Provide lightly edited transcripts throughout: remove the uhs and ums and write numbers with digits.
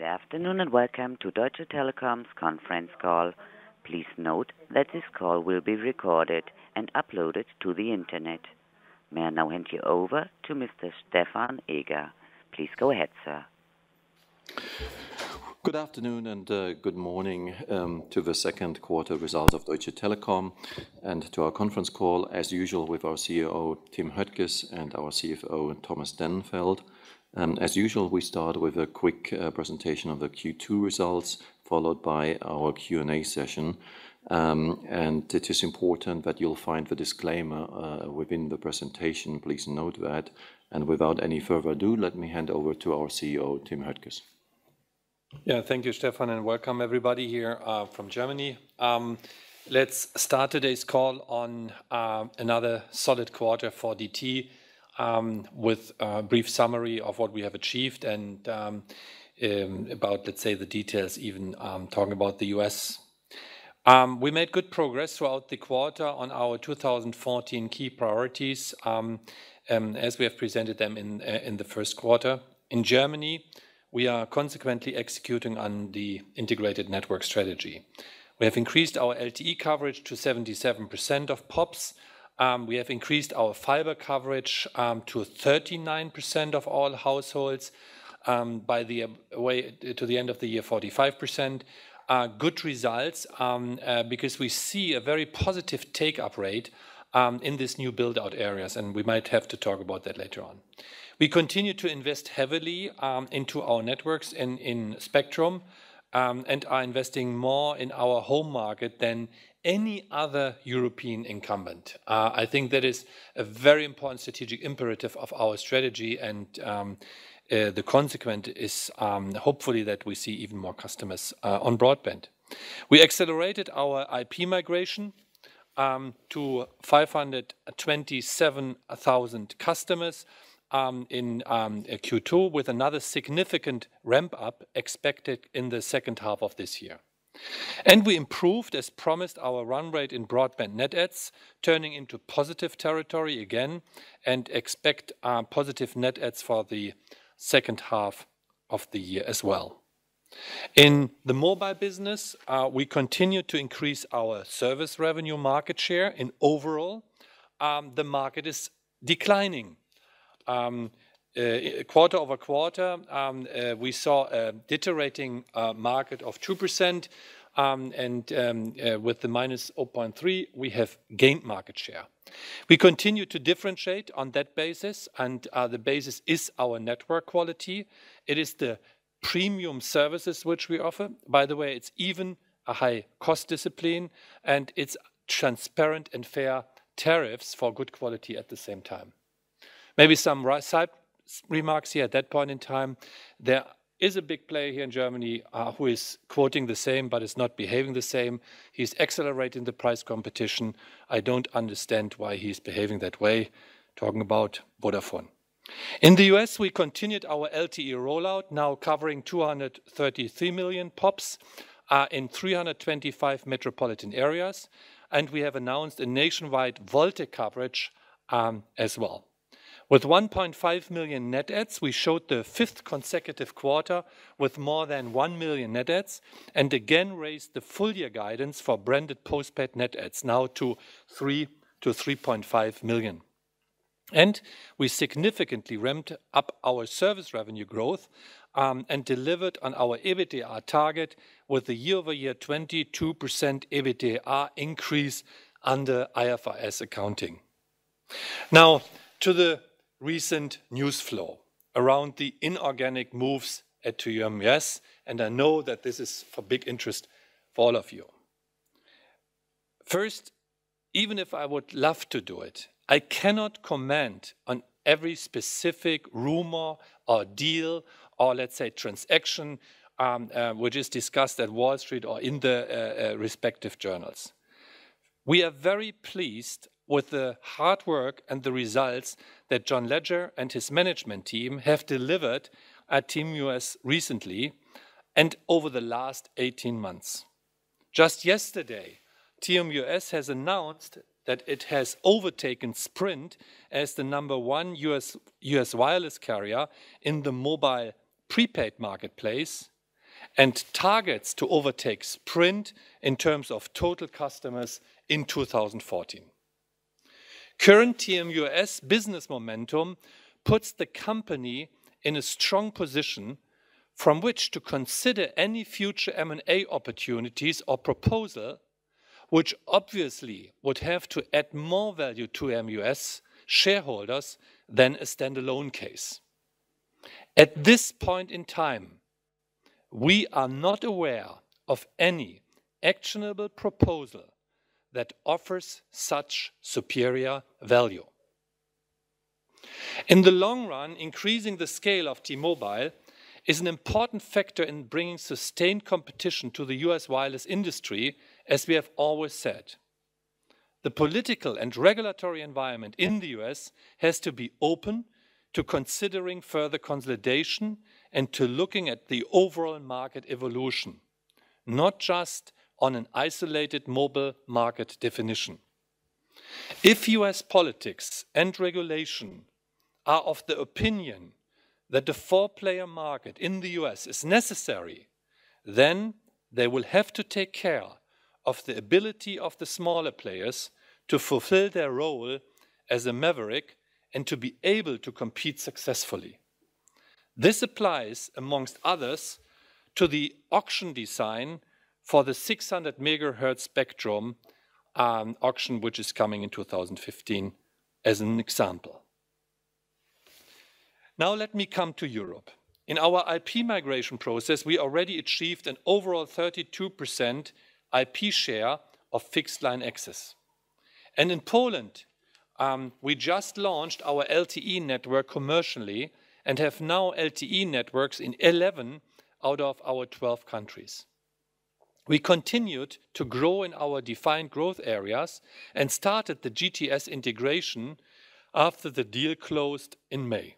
afternoon and welcome to Deutsche Telekom's conference call. Please note that this call will be recorded and uploaded to the Internet. May I now hand you over to Mr. Stefan Eger. Please go ahead, sir. Good afternoon and good morning to the second quarter results of Deutsche Telekom and to our conference call, as usual, with our CEO Tim Höttges and our CFO Thomas Dennenfeld. As usual, we start with a quick presentation of the Q2 results, followed by our Q&A session. And it is important that you'll find the disclaimer within the presentation. Please note that. And without any further ado, let me hand over to our CEO, Tim Höttges. Yeah, thank you, Stefan, and welcome everybody here from Germany. Let's start today's call on another solid quarter for DT with a brief summary of what we have achieved and about, let's say, the details, even talking about the US. We made good progress throughout the quarter on our 2014 key priorities as we have presented them in the first quarter. In Germany, we are consequently executing on the integrated network strategy. We have increased our LTE coverage to 77% of POPs. We have increased our fiber coverage to 39% of all households. By the way, to the end of the year, 45%. Good results because we see a very positive take-up rate in these new build-out areas, and we might have to talk about that later on. We continue to invest heavily into our networks in spectrum and are investing more in our home market than any other European incumbent. I think that is a very important strategic imperative of our strategy, and the consequence is hopefully that we see even more customers on broadband. We accelerated our IP migration to 527,000 customers in Q2, with another significant ramp-up expected in the second half of this year. And we improved, as promised, our run rate in broadband net adds, turning into positive territory again, and expect positive net adds for the second half of the year as well. In the mobile business, we continue to increase our service revenue market share. In overall, the market is declining. Quarter over quarter, we saw a deteriorating market of 2%, and with the minus 0.3, we have gained market share. We continue to differentiate on that basis, and the basis is our network quality. It is the premium services which we offer. By the way, it's even a high cost discipline, and it's transparent and fair tariffs for good quality at the same time. Maybe some side remarks here at that point in time. There is a big player here in Germany who is quoting the same but is not behaving the same. He's accelerating the price competition. I don't understand why he's behaving that way. Talking about Vodafone. In the US, we continued our LTE rollout, now covering 233 million POPs in 325 metropolitan areas. And we have announced a nationwide VoLTE coverage as well. With 1.5 million net adds, we showed the fifth consecutive quarter with more than 1 million net adds, and again raised the full year guidance for branded postpaid net adds, now to 3 to 3.5 million. And we significantly ramped up our service revenue growth and delivered on our EBITDA target with a year-over-year 22% EBITDA increase under IFRS accounting. Now, to the recent news flow around the inorganic moves at TMUS, and I know that this is for big interest for all of you. First, even if I would love to do it, I cannot comment on every specific rumor or deal or, let's say, transaction which is discussed at Wall Street or in the respective journals. We are very pleased with the hard work and the results that John Ledger and his management team have delivered at TMUS recently and over the last 18 months. Just yesterday, TMUS has announced that it has overtaken Sprint as the #1 US wireless carrier in the mobile prepaid marketplace, and targets to overtake Sprint in terms of total customers in 2014. Current TMUS business momentum puts the company in a strong position from which to consider any future M&A opportunities or proposal, which obviously would have to add more value to MUS shareholders than a standalone case. At this point in time, we are not aware of any actionable proposal that offers such superior value. In the long run, increasing the scale of T-Mobile is an important factor in bringing sustained competition to the US wireless industry, as we have always said. The political and regulatory environment in the US has to be open to considering further consolidation and to looking at the overall market evolution, not just on an isolated mobile market definition. If US politics and regulation are of the opinion that the four-player market in the US is necessary, then they will have to take care of the ability of the smaller players to fulfill their role as a maverick and to be able to compete successfully. This applies, amongst others, to the auction design for the 600 megahertz spectrum auction, which is coming in 2015, as an example. Now let me come to Europe. In our IP migration process, we already achieved an overall 32% IP share of fixed line access. And in Poland, we just launched our LTE network commercially and have now LTE networks in 11 out of our 12 countries. We continued to grow in our defined growth areas and started the GTS integration after the deal closed in May.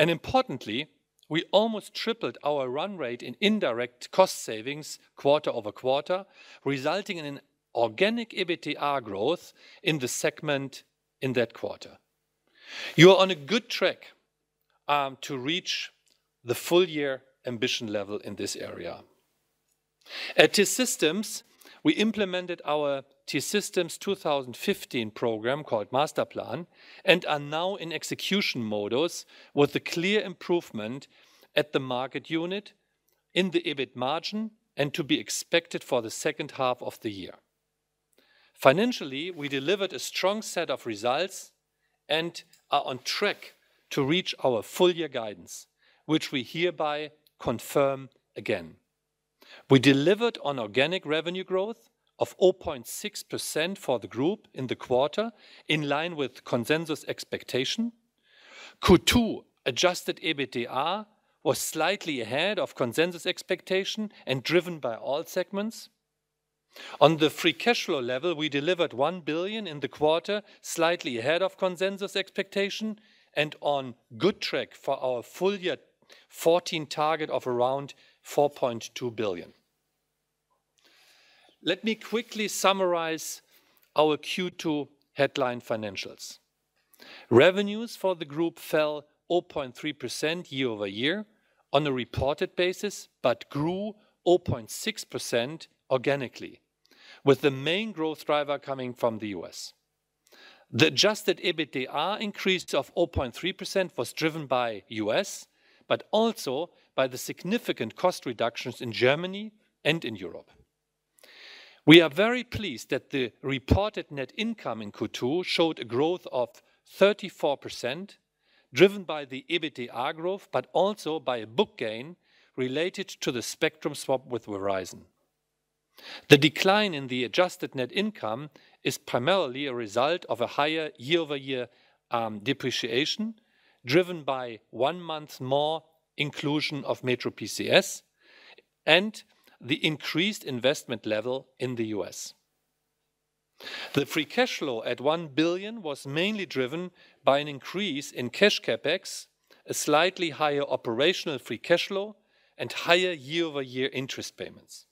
And importantly, we almost tripled our run rate in indirect cost savings quarter over quarter, resulting in an organic EBITDA growth in the segment in that quarter. You are on a good track to reach the full year ambition level in this area. At T-Systems, we implemented our T-Systems 2015 program called Master Plan and are now in execution modus with a clear improvement at the market unit, in the EBIT margin, and to be expected for the second half of the year. Financially, we delivered a strong set of results and are on track to reach our full year guidance, which we hereby confirm again. We delivered on organic revenue growth of 0.6% for the group in the quarter, in line with consensus expectation. Q2 adjusted EBITDA was slightly ahead of consensus expectation and driven by all segments. On the free cash flow level, we delivered 1 billion in the quarter, slightly ahead of consensus expectation, and on good track for our full year 14 target of around 4.2 billion. Let me quickly summarize our Q2 headline financials. Revenues for the group fell 0.3% year over year on a reported basis, but grew 0.6% organically, with the main growth driver coming from the US. The adjusted EBITDA increase of 0.3% was driven by US, but also by the significant cost reductions in Germany and in Europe. We are very pleased that the reported net income in Q2 showed a growth of 34%, driven by the EBITDA growth, but also by a book gain related to the spectrum swap with Verizon. The decline in the adjusted net income is primarily a result of a higher year-over-year depreciation, driven by 1 month more inclusion of Metro PCS and the increased investment level in the US. The free cash flow at 1 billion was mainly driven by an increase in cash capex, a slightly higher operational free cash flow, and higher year-over-year interest payments.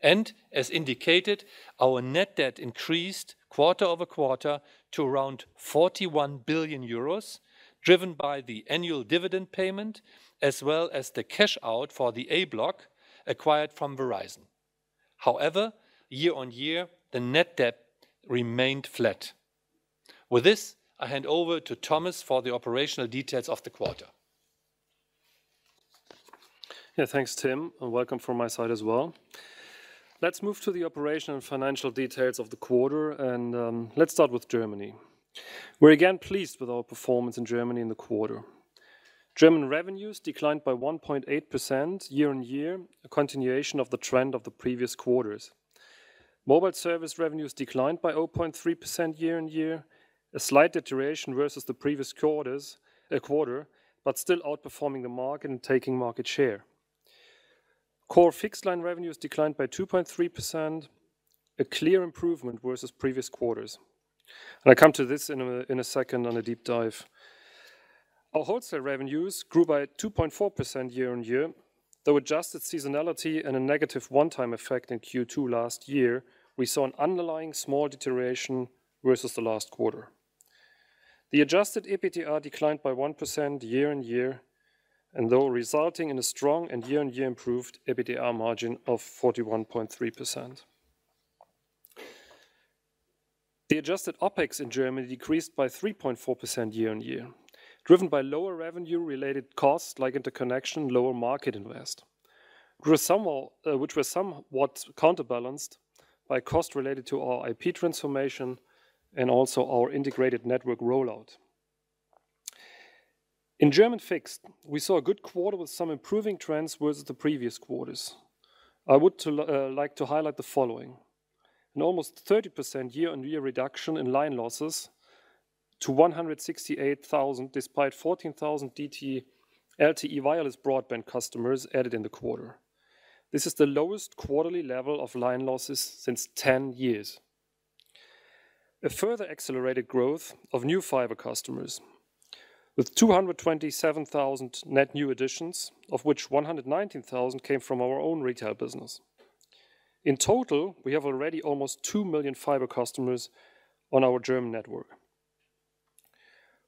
And as indicated, our net debt increased quarter over quarter to around 41 billion euros, driven by the annual dividend payment, as well as the cash out for the A block acquired from Verizon. However, year on year, the net debt remained flat. With this, I hand over to Thomas for the operational details of the quarter. Yeah, thanks, Tim, and welcome from my side as well. Let's move to the operational and financial details of the quarter, and let's start with Germany. We're again pleased with our performance in Germany in the quarter. German revenues declined by 1.8% year on year, a continuation of the trend of the previous quarters. Mobile service revenues declined by 0.3% year on year, a slight deterioration versus the previous quarter, but still outperforming the market and taking market share. Core fixed line revenues declined by 2.3%, a clear improvement versus previous quarters. And I come to this in a second on a deep dive. Our wholesale revenues grew by 2.4% year on year, though adjusted seasonality and a negative one-time effect in Q2 last year, we saw an underlying small deterioration versus the last quarter. The adjusted EBITDA declined by 1% year on year, and though resulting in a strong and year-on-year improved EBITDA margin of 41.3%. The adjusted OPEX in Germany decreased by 3.4% year-on-year, driven by lower revenue-related costs like interconnection, lower market invest, which were somewhat counterbalanced by costs related to our IP transformation and also our integrated network rollout. In German fixed, we saw a good quarter with some improving trends versus the previous quarters. I would like to highlight the following. An almost 30% year-on-year reduction in line losses to 168,000 despite 14,000 LTE wireless broadband customers added in the quarter. This is the lowest quarterly level of line losses since 10 years. A further accelerated growth of new fiber customers, with 227,000 net new additions, of which 119,000 came from our own retail business. In total, we have already almost 2 million fiber customers on our German network.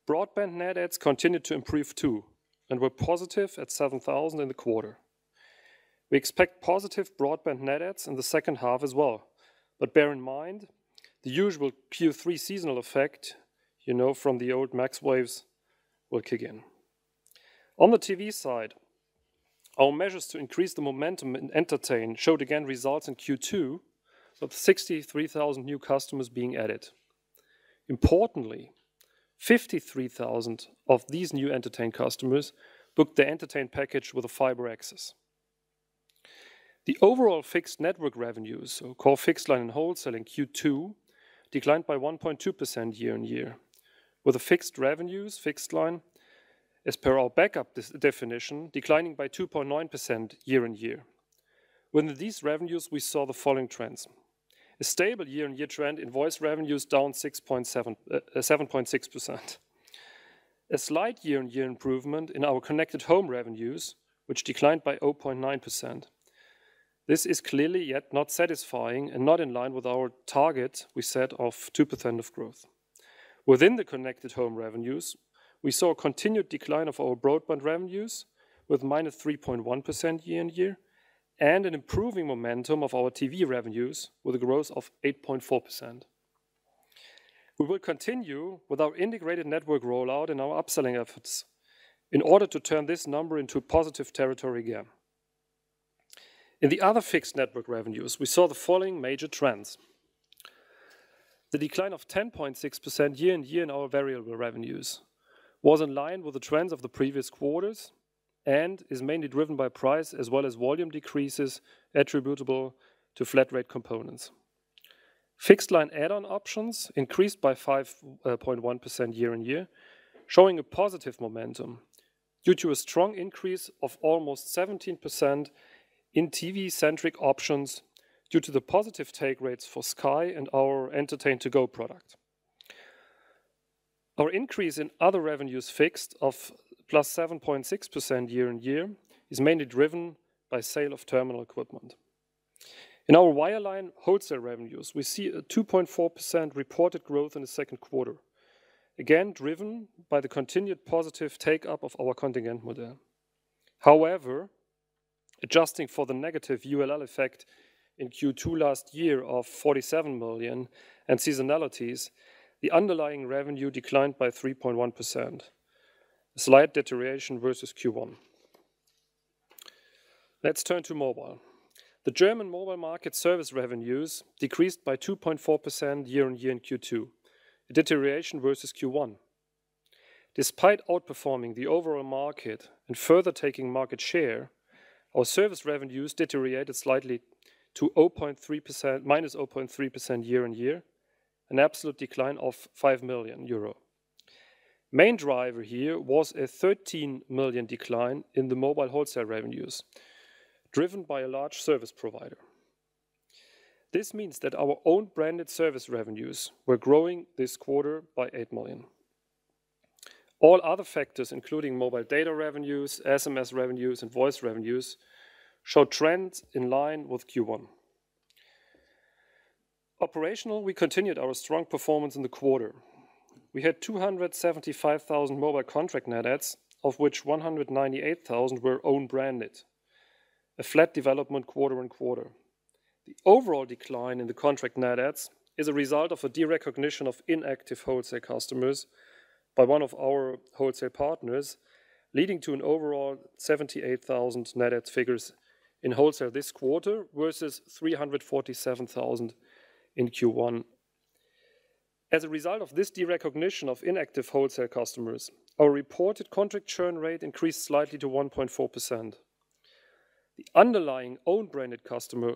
Broadband net adds continued to improve too, and were positive at 7,000 in the quarter. We expect positive broadband net adds in the second half as well, but bear in mind the usual Q3 seasonal effect, from the old max waves, will kick in. On the TV side, our measures to increase the momentum in entertain showed again results in Q2, with 63,000 new customers being added. Importantly, 53,000 of these new entertain customers booked the entertain package with a fiber access. The overall fixed network revenues, so core fixed line and wholesale in Q2, declined by 1.2% year on year, with the fixed line, as per our backup definition, declining by 2.9% year on year. Within these revenues, we saw the following trends. A stable year-on-year trend in voice revenues down 7.6%. A slight year-on-year improvement in our connected home revenues, which declined by 0.9%. This is clearly yet not satisfying and not in line with our target we set of 2% of growth. Within the connected home revenues, we saw a continued decline of our broadband revenues with minus 3.1% year on year, and an improving momentum of our TV revenues with a growth of 8.4%. We will continue with our integrated network rollout and our upselling efforts in order to turn this number into positive territory again. In the other fixed network revenues, we saw the following major trends. The decline of 10.6% year on year in our variable revenues was in line with the trends of the previous quarters and is mainly driven by price as well as volume decreases attributable to flat rate components. Fixed line add-on options increased by 5.1% year on year, showing a positive momentum due to a strong increase of almost 17% in TV-centric options due to the positive take rates for Sky and our Entertain to Go product. Our increase in other revenues fixed of plus 7.6% year on year is mainly driven by sale of terminal equipment. In our wireline wholesale revenues, we see a 2.4% reported growth in the second quarter, again driven by the continued positive take-up of our contingent model. However, Adjusting for the negative ULL effect in Q2 last year of 47 million and seasonalities, the underlying revenue declined by 3.1%, a slight deterioration versus Q1. Let's turn to mobile. The German mobile market service revenues decreased by 2.4% year-on-year in Q2, a deterioration versus Q1. Despite outperforming the overall market and further taking market share, our service revenues deteriorated slightly to minus 0.3% year-on-year, an absolute decline of 5 million euro. Main driver here was a 13 million decline in the mobile wholesale revenues, driven by a large service provider. This means that our own branded service revenues were growing this quarter by 8 million. All other factors, including mobile data revenues, SMS revenues, and voice revenues, show trends in line with Q1. Operational, we continued our strong performance in the quarter. We had 275,000 mobile contract net adds, of which 198,000 were own branded, a flat development quarter on quarter. The overall decline in the contract net adds is a result of a derecognition of inactive wholesale customers by one of our wholesale partners, leading to an overall 78,000 net adds figures in wholesale this quarter versus 347,000 in Q1. As a result of this derecognition of inactive wholesale customers, our reported contract churn rate increased slightly to 1.4%. The underlying own branded customer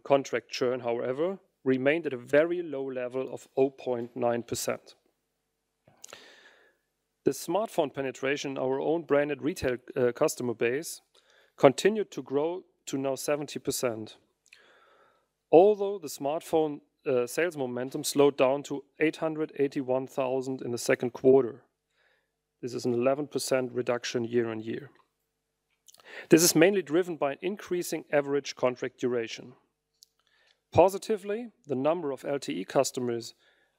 contract churn, however, remained at a very low level of 0.9%. The smartphone penetration in our own branded retail customer base continued to grow to now 70%. Although the smartphone sales momentum slowed down to 881,000 in the second quarter. This is an 11% reduction year-on-year. This is mainly driven by an increasing average contract duration. Positively, the number of LTE customers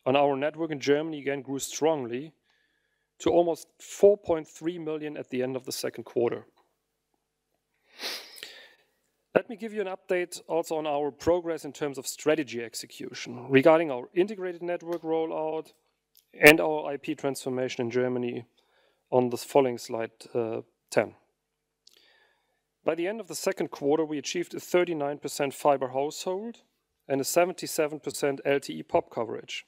on our network in Germany again grew strongly to almost 4.3 million at the end of the second quarter. Let me give you an update also on our progress in terms of strategy execution regarding our integrated network rollout and our IP transformation in Germany on the following slide 10. By the end of the second quarter, we achieved a 39% fiber household and a 77% LTE POP coverage.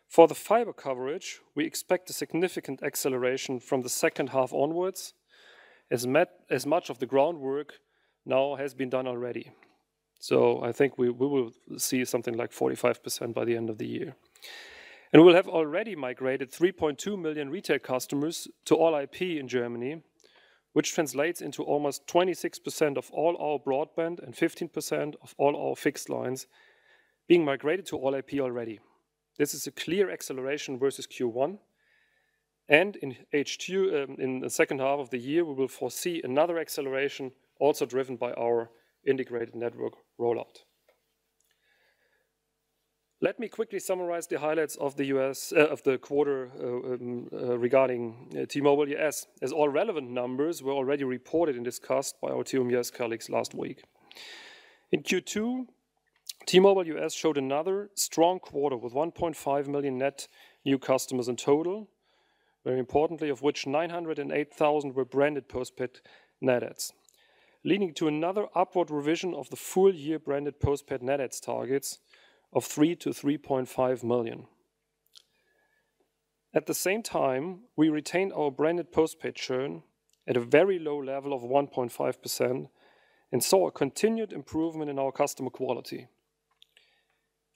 For the fiber coverage, we expect a significant acceleration from the second half onwards, as much of the groundwork now has been done already. So I think we will see something like 45% by the end of the year. And we'll have already migrated 3.2 million retail customers to all IP in Germany, which translates into almost 26% of all our broadband and 15% of all our fixed lines being migrated to all IP already. This is a clear acceleration versus Q1. And in H2, in the second half of the year, we will foresee another acceleration also driven by our integrated network rollout. Let me quickly summarize the highlights of the quarter regarding T-Mobile US, as all relevant numbers were already reported and discussed by our T-Mobile US colleagues last week. In Q2, T-Mobile US showed another strong quarter with 1.5 million net new customers in total, very importantly, of which 908,000 were branded postpaid net adds, leading to another upward revision of the full year branded postpaid net adds targets of 3 to 3.5 million. At the same time, we retained our branded postpaid churn at a very low level of 1.5% and saw a continued improvement in our customer quality.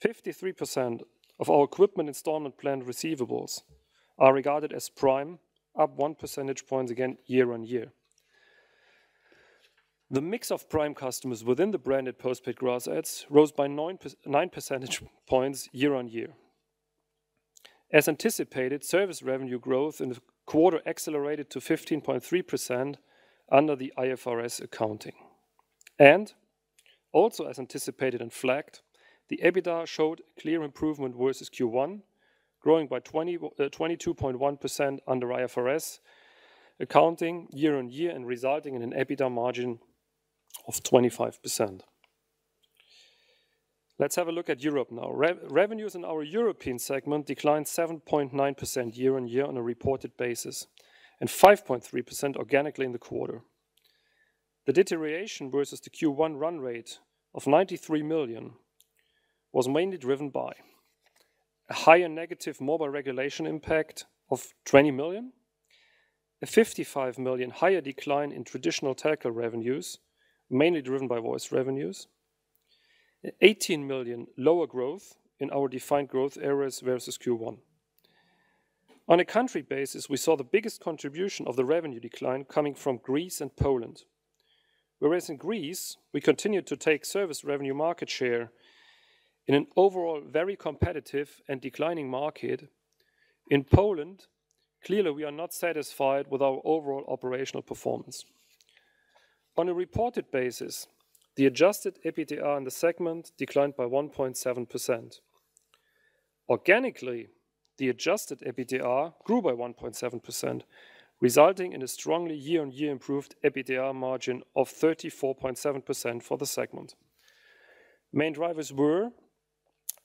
53% of our equipment installment plan receivables are regarded as prime, up 1 percentage point again year on year. The mix of prime customers within the branded postpaid gross adds rose by 9 percentage points year on year. As anticipated, service revenue growth in the quarter accelerated to 15.3% under the IFRS accounting. And, also as anticipated and flagged, the EBITDA showed a clear improvement versus Q1, growing by 22.1% under IFRS accounting year on year and resulting in an EBITDA margin of 25%. Let's have a look at Europe now. Revenues in our European segment declined 7.9% year-on-year on a reported basis and 5.3% organically in the quarter. The deterioration versus the Q1 run rate of 93 million was mainly driven by a higher negative mobile regulation impact of 20 million, a 55 million higher decline in traditional telco revenues, mainly driven by voice revenues, 18 million lower growth in our defined growth areas versus Q1. On a country basis, we saw the biggest contribution of the revenue decline coming from Greece and Poland. Whereas in Greece, we continued to take service revenue market share in an overall very competitive and declining market. In Poland, clearly we are not satisfied with our overall operational performance. On a reported basis, the adjusted EBITDA in the segment declined by 1.7%. Organically, the adjusted EBITDA grew by 1.7%, resulting in a strongly year-on-year improved EBITDA margin of 34.7% for the segment. Main drivers were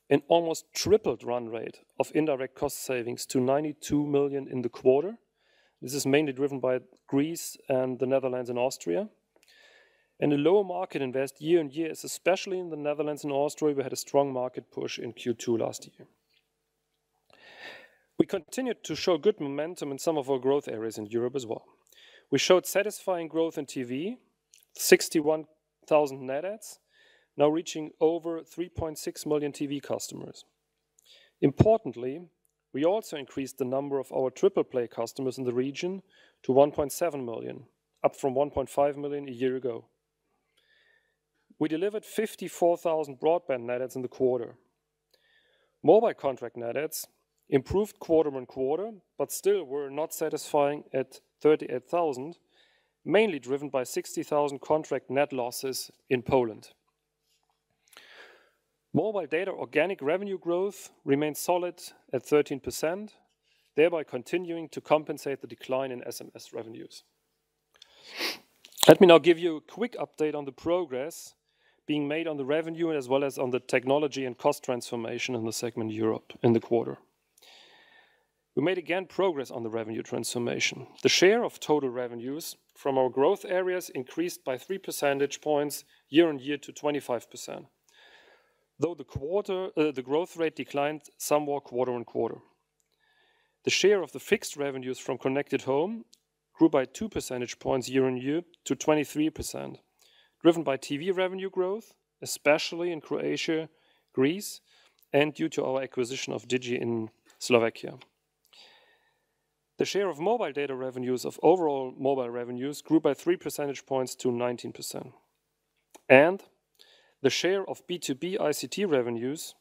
an almost tripled run rate of indirect cost savings to 92 million in the quarter. This is mainly driven by Greece and the Netherlands and Austria. And a lower market invest year-on-year is especially in the Netherlands and Austria. We had a strong market push in Q2 last year. We continued to show good momentum in some of our growth areas in Europe as well. We showed satisfying growth in TV, 61,000 net adds, now reaching over 3.6 million TV customers. Importantly, we also increased the number of our triple play customers in the region to 1.7 million, up from 1.5 million a year ago. We delivered 54,000 broadband net adds in the quarter. Mobile contract net adds improved quarter-on-quarter, but still were not satisfying at 38,000, mainly driven by 60,000 contract net losses in Poland. Mobile data organic revenue growth remained solid at 13%, thereby continuing to compensate the decline in SMS revenues. Let me now give you a quick update on the progress being made on the revenue as well as on the technology and cost transformation in the segment Europe in the quarter. We made again progress on the revenue transformation. The share of total revenues from our growth areas increased by 3 percentage points year-on-year to 25%, though the growth rate declined somewhat quarter-on-quarter. The share of the fixed revenues from Connected Home grew by 2 percentage points year-on-year to 23%, driven by TV revenue growth, especially in Croatia, Greece, and due to our acquisition of Digi in Slovakia. The share of mobile data revenues of overall mobile revenues grew by 3 percentage points to 19%. And the share of B2B ICT revenues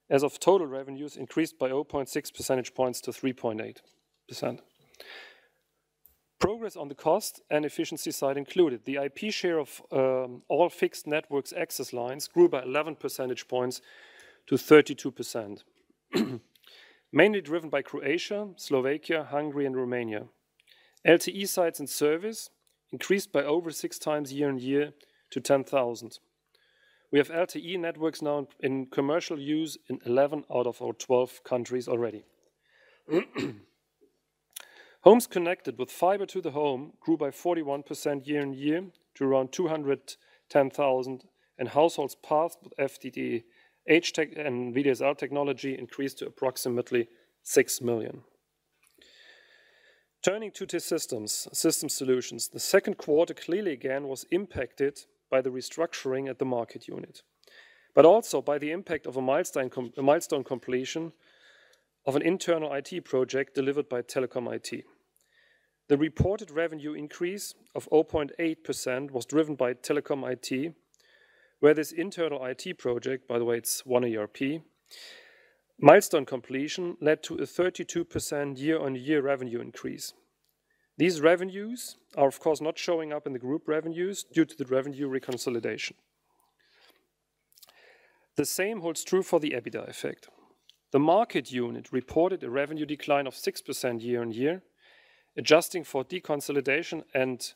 as of total revenues increased by 0.6 percentage points to 3.8%. Progress on the cost and efficiency side included the IP share of all fixed networks access lines grew by 11 percentage points to 32%, mainly driven by Croatia, Slovakia, Hungary, and Romania. LTE sites in service increased by over 6 times year-on-year to 10,000. We have LTE networks now in commercial use in 11 out of our 12 countries already. Homes connected with fiber to the home grew by 41% year-on-year to around 210,000, and households passed with FTTH and VDSL technology increased to approximately 6 million. Turning to System Solutions, the second quarter clearly again was impacted by the restructuring at the market unit, but also by the impact of a milestone completion of an internal IT project delivered by Telekom IT. The reported revenue increase of 0.8% was driven by Telekom IT, where this internal IT project, by the way, it's one ERP, milestone completion led to a 32% year-on-year revenue increase. These revenues are, of course, not showing up in the group revenues due to the revenue reconsolidation. The same holds true for the EBITDA effect. The market unit reported a revenue decline of 6% year-on-year, adjusting for deconsolidation and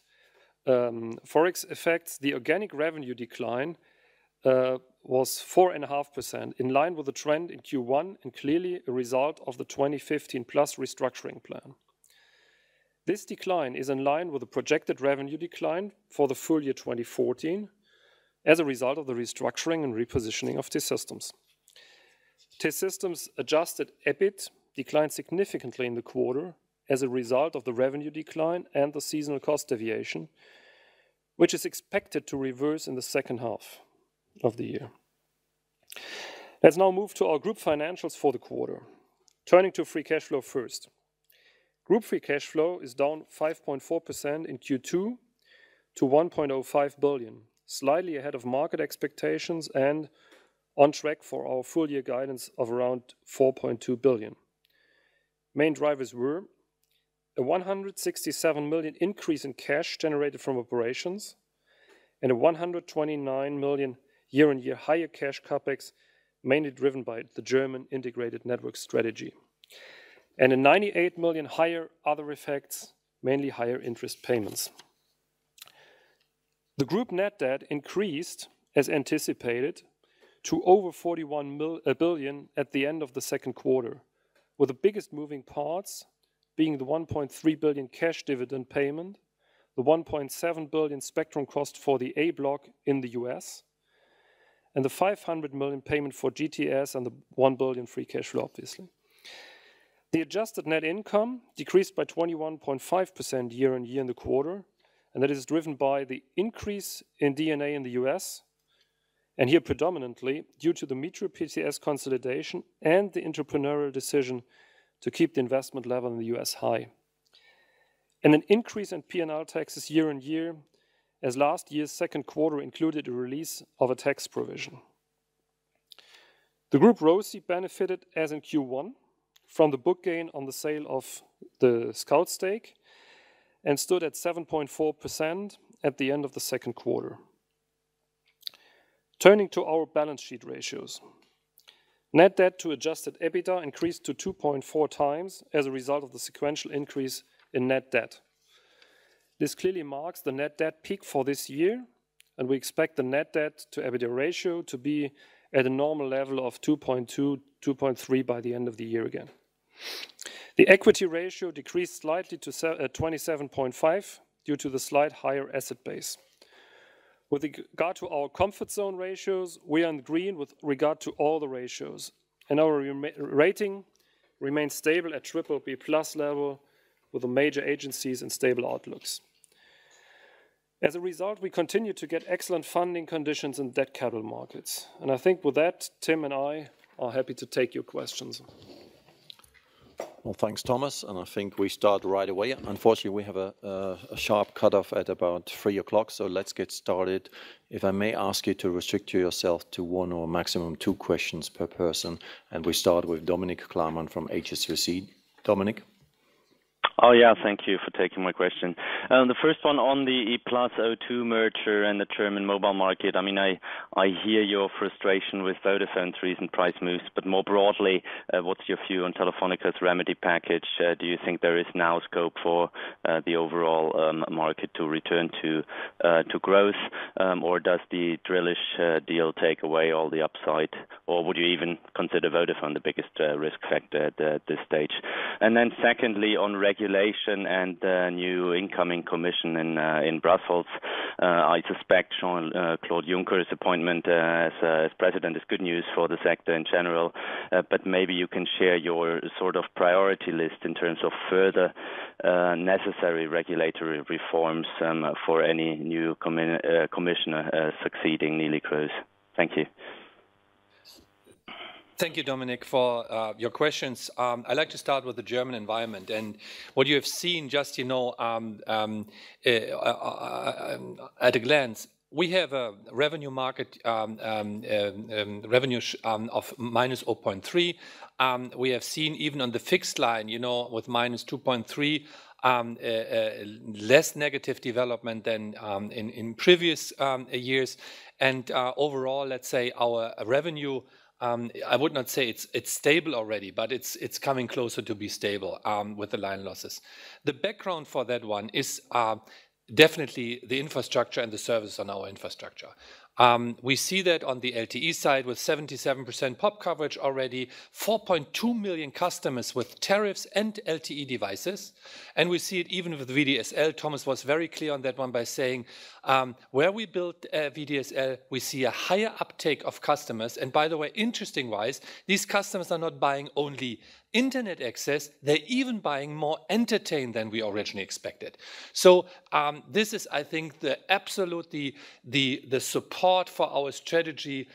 Forex effects, the organic revenue decline was 4.5%, in line with the trend in Q1 and clearly a result of the 2015 plus restructuring plan. This decline is in line with the projected revenue decline for the full year 2014 as a result of the restructuring and repositioning of T-Systems. T-Systems adjusted EBIT declined significantly in the quarter as a result of the revenue decline and the seasonal cost deviation, which is expected to reverse in the second half of the year. Let's now move to our group financials for the quarter. Turning to free cash flow first. Group free cash flow is down 5.4% in Q2 to 1.05 billion, slightly ahead of market expectations and on track for our full year guidance of around 4.2 billion. Main drivers were a 167 million increase in cash generated from operations and a 129 million year-on-year higher cash capex, mainly driven by the German integrated network strategy, and a 98 million higher other effects, mainly higher interest payments. The group net debt increased, as anticipated, to over 41 billion at the end of the second quarter, with the biggest moving parts being the 1.3 billion cash dividend payment, the 1.7 billion spectrum cost for the A block in the US, and the 500 million payment for GTS and the 1 billion free cash flow, obviously. The adjusted net income decreased by 21.5% year-on-year in the quarter, and that is driven by the increase in D&A in the US, and here predominantly due to the Metro PTS consolidation and the entrepreneurial decision to keep the investment level in the US high. And an increase in P&L taxes year-on-year, as last year's second quarter included a release of a tax provision. The group ROCE benefited, as in Q1, from the book gain on the sale of the Scout stake and stood at 7.4% at the end of the second quarter. Turning to our balance sheet ratios. Net debt to adjusted EBITDA increased to 2.4 times as a result of the sequential increase in net debt. This clearly marks the net debt peak for this year, and we expect the net debt to EBITDA ratio to be at a normal level of 2.2, 2.3 by the end of the year again. The equity ratio decreased slightly to 27.5 due to the slight higher asset base. With regard to our comfort zone ratios, we are in green with regard to all the ratios, and our rating remains stable at BBB+ level with the major agencies and stable outlooks. As a result, we continue to get excellent funding conditions in debt capital markets. And I think with that, Tim and I are happy to take your questions. Well, thanks, Thomas. And I think we start right away. Unfortunately, we have a sharp cutoff at about 3 o'clock, so let's get started. If I may ask you to restrict yourself to 1 or maximum 2 questions per person. And we start with Dominic Klarmann from HSBC. Dominic? Oh, yeah, thank you for taking my question. The first one on the E-Plus O2 merger and the German mobile market. I mean, I hear your frustration with Vodafone's recent price moves, but more broadly, what's your view on Telefónica's remedy package? Do you think there is now scope for the overall market to return to growth, or does the Drillisch deal take away all the upside, or would you even consider Vodafone the biggest risk factor at this stage? And then secondly, on regulation and new incoming commission in Brussels, I suspect Jean-Claude Juncker's appointment as president is good news for the sector in general, but maybe you can share your sort of priority list in terms of further necessary regulatory reforms for any new commissioner succeeding Neelie Kroes. Thank you. Thank you, Dominic, for your questions. I'd like to start with the German environment. And what you have seen, just, at a glance, we have a revenue market revenue of minus 0.3. We have seen even on the fixed line, with minus 2.3, less negative development than in previous years. And overall, let's say our revenue, I would not say it's stable already, but it's coming closer to be stable with the line losses. The background for that one is definitely the infrastructure and the service on our infrastructure. We see that on the LTE side with 77% pop coverage already, 4.2 million customers with tariffs and LTE devices. And we see it even with VDSL. Thomas was very clear on that one by saying, where we built VDSL, we see a higher uptake of customers. And by the way, interesting-wise, these customers are not buying only internet access, they're even buying more entertain than we originally expected. So this is, I think, absolutely the support for our strategy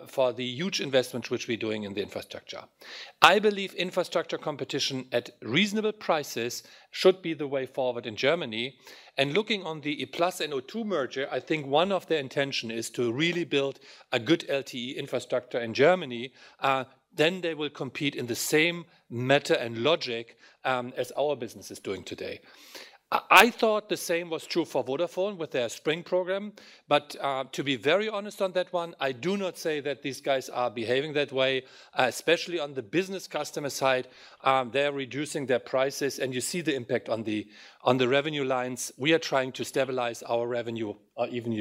for the huge investments which we're doing in the infrastructure. I believe infrastructure competition at reasonable prices should be the way forward in Germany. And looking on the E-Plus and O2 merger, I think one of their intention is to really build a good LTE infrastructure in Germany. Then they will compete in the same matter and logic as our business is doing today. I thought the same was true for Vodafone with their Spring program, but to be very honest on that one, I do not say that these guys are behaving that way, especially on the business customer side. They're reducing their prices, and you see the impact on the revenue lines. We are trying to stabilize our revenue, or even,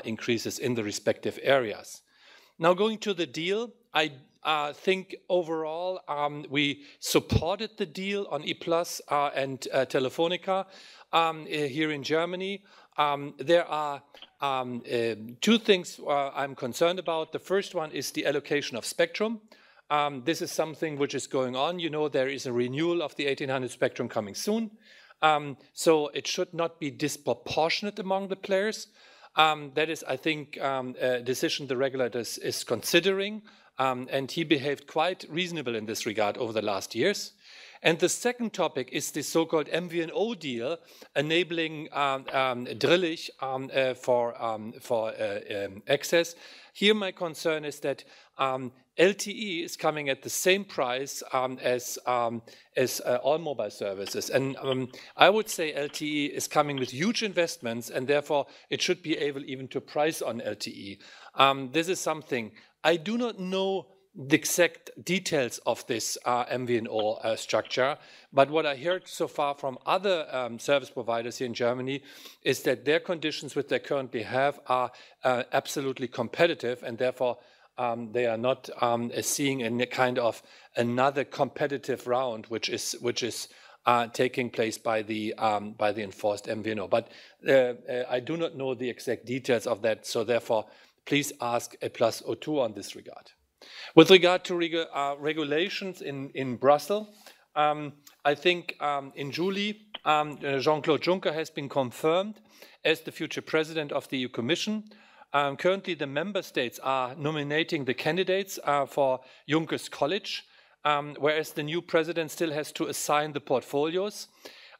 increases in the respective areas. Now, going to the deal, I think overall we supported the deal on E-Plus and Telefonica here in Germany. There are two things I'm concerned about. The first one is the allocation of spectrum. This is something which is going on. There is a renewal of the 1800 spectrum coming soon. So it should not be disproportionate among the players. That is, I think, a decision the regulator is considering. And he behaved quite reasonable in this regard over the last years. And the second topic is the so-called MVNO deal, enabling Drillich for access. Here my concern is that LTE is coming at the same price as all mobile services. And I would say LTE is coming with huge investments, and therefore it should be able even to price on LTE. This is something I do not know the exact details of this MVNO structure, but what I heard so far from other service providers here in Germany is that their conditions which they currently have are absolutely competitive, and therefore they are not seeing a kind of another competitive round, which is taking place by the enforced MVNO. But I do not know the exact details of that, so therefore please ask E-Plus O2 on this regard. With regard to regulations in Brussels, I think in July, Jean-Claude Juncker has been confirmed as the future president of the EU Commission. Currently, the member states are nominating the candidates for Juncker's college, whereas the new president still has to assign the portfolios.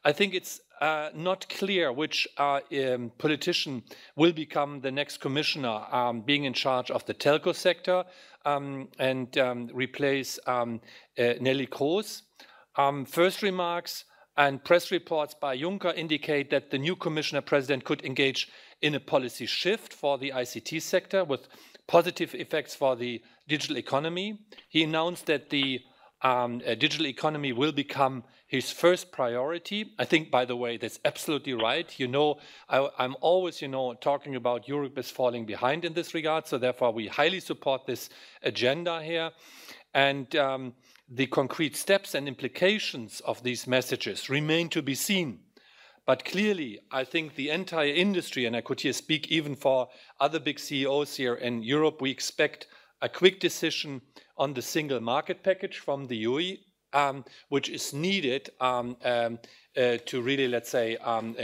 I think it's not clear which politician will become the next commissioner being in charge of the telco sector and replace Nelly Kroes. First remarks and press reports by Juncker indicate that the new commissioner president could engage in a policy shift for the ICT sector with positive effects for the digital economy. He announced that the digital economy will become his first priority. I think, by the way, that's absolutely right. I'm always, talking about Europe is falling behind in this regard. So therefore, we highly support this agenda here. And the concrete steps and implications of these messages remain to be seen. But clearly, I think the entire industry, and I could here speak even for other big CEOs here in Europe, we expect a quick decision on the single market package from the UE, which is needed to really, let's say,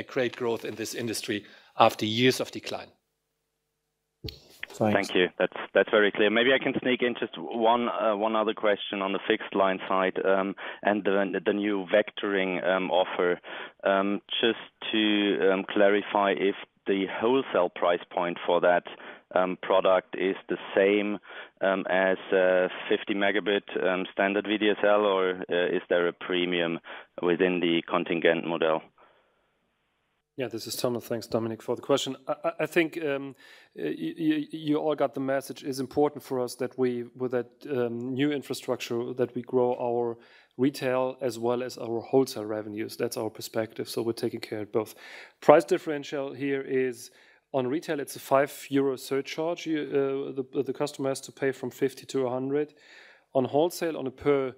create growth in this industry after years of decline. Thanks. Thank you. That's very clear. Maybe I can sneak in just one other question on the fixed line side and the new vectoring offer. Just to clarify if the wholesale price point for that product is the same as 50 megabit standard VDSL, or is there a premium within the contingent model? Yeah, this is Thomas. Thanks, Dominic, for the question. I think you all got the message. It's important for us that we, with that new infrastructure, that we grow our retail as well as our wholesale revenues. That's our perspective. So we're taking care of both. Price differential here is on retail, it's a €5 surcharge the customer has to pay from 50 to 100. On wholesale, on a per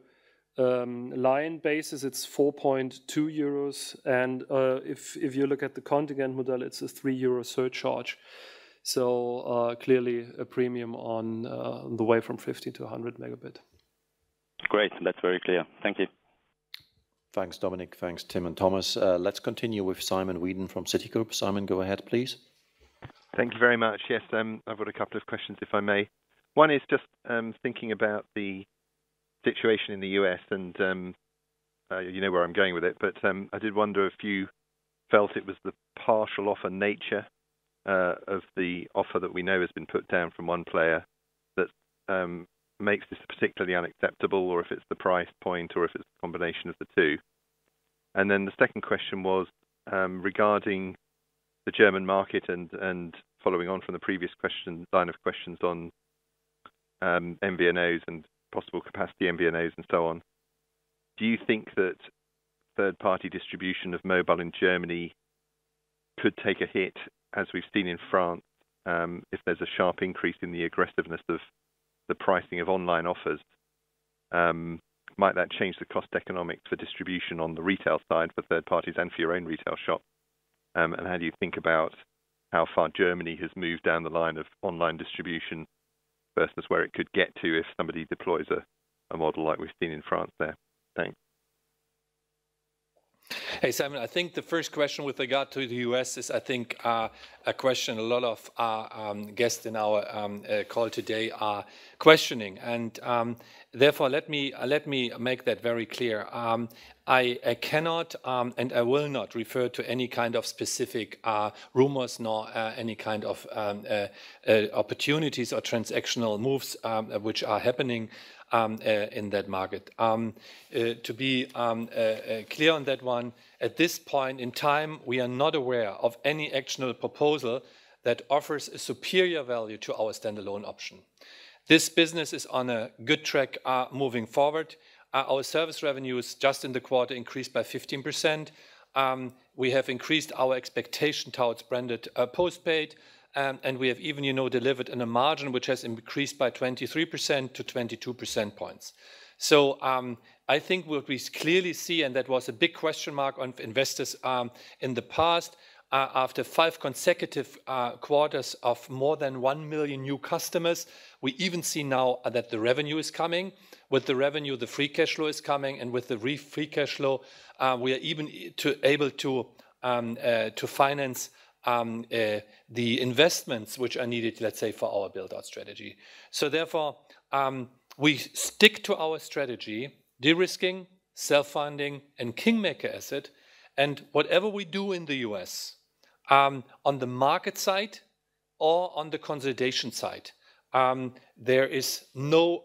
line basis, it's 4.2 euros. And if you look at the contingent model, it's a €3 surcharge. So clearly a premium on the way from 50 to 100 megabit. Great, that's very clear. Thank you. Thanks, Dominic. Thanks, Tim and Thomas. Let's continue with Simon Whedon from Citigroup. Simon, go ahead, please. Thank you very much. Yes, I've got a couple of questions, if I may. One is just thinking about the situation in the US, and you know where I'm going with it, but I did wonder if you felt it was the partial offer nature of the offer that we know has been put down from one player that makes this particularly unacceptable, or if it's the price point, or if it's a combination of the two. And then the second question was regarding the German market and following on from the previous line of questions on MVNOs and possible capacity MVNOs and so on. Do you think that third-party distribution of mobile in Germany could take a hit, as we've seen in France, if there's a sharp increase in the aggressiveness of the pricing of online offers? Might that change the cost economics for distribution on the retail side for third parties and for your own retail shop? And how do you think about how far Germany has moved down the line of online distribution versus where it could get to if somebody deploys a model like we've seen in France there? Thanks. Hey, Simon, I think the first question with regard to the US is, I think, a question a lot of guests in our call today are questioning. And therefore, let me make that very clear. I cannot and I will not refer to any kind of specific rumors nor any kind of opportunities or transactional moves which are happening in that market. To be clear on that one, at this point in time, we are not aware of any actionable proposal that offers a superior value to our standalone option. This business is on a good track moving forward. Our service revenues just in the quarter increased by 15%. We have increased our expectation towards branded postpaid. And we have even, delivered in a margin which has increased by 23% to 22 percentage points. So I think what we clearly see, and that was a big question mark on investors in the past, after 5 consecutive quarters of more than 1 million new customers, we even see now that the revenue is coming. With the revenue, the free cash flow is coming, and with the free cash flow, we are even able to finance the investments which are needed, let's say, for our build-out strategy. So therefore, we stick to our strategy, de-risking, self-funding, and kingmaker asset. And whatever we do in the US, on the market side or on the consolidation side, there is no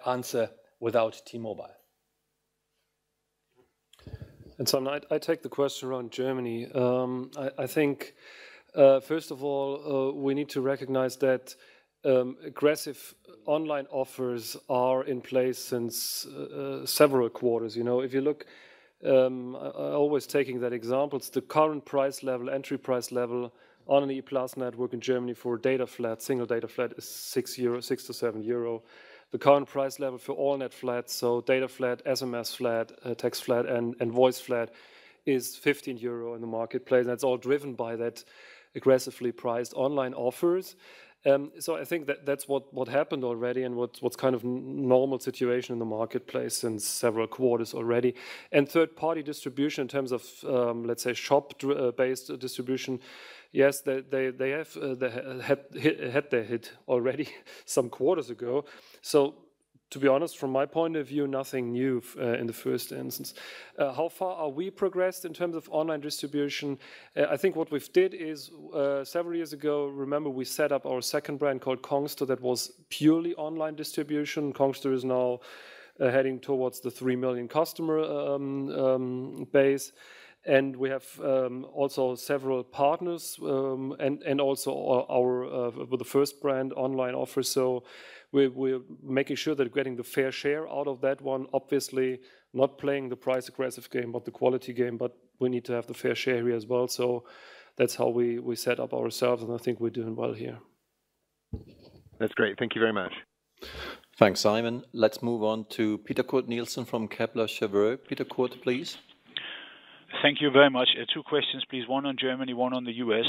answer without T-Mobile. And so I take the question around Germany. I think, first of all, we need to recognize that aggressive online offers are in place since several quarters. If you look, always taking that example, it's the current price level, entry price level on an E-Plus network in Germany for data flat, single data flat is €6 to €7. The current price level for all net flats, so data flat, SMS flat, text flat, and voice flat, is €15 in the marketplace. That's all driven by that aggressively priced online offers. So I think that's what happened already, and what's kind of normal situation in the marketplace since several quarters already. And third-party distribution in terms of, let's say, shop-based distribution, yes, they have had their hit already some quarters ago. So to be honest, from my point of view, nothing new in the first instance. How far are we progressed in terms of online distribution? I think what we've did is several years ago, remember we set up our second brand called Kongster that was purely online distribution. Kongster is now heading towards the 3 million customer base. And we have also several partners and also our with the first brand online offer. So we're making sure that we're getting the fair share out of that one. Obviously, not playing the price aggressive game, but the quality game. But we need to have the fair share here as well. So that's how we set up ourselves, and I think we're doing well here. That's great. Thank you very much. Thanks, Simon. Let's move on to Peter Kurt Nielsen from Kepler Cheuvreux. Peter Kurt, please. Thank you very much. Two questions, please. One on Germany, one on the US.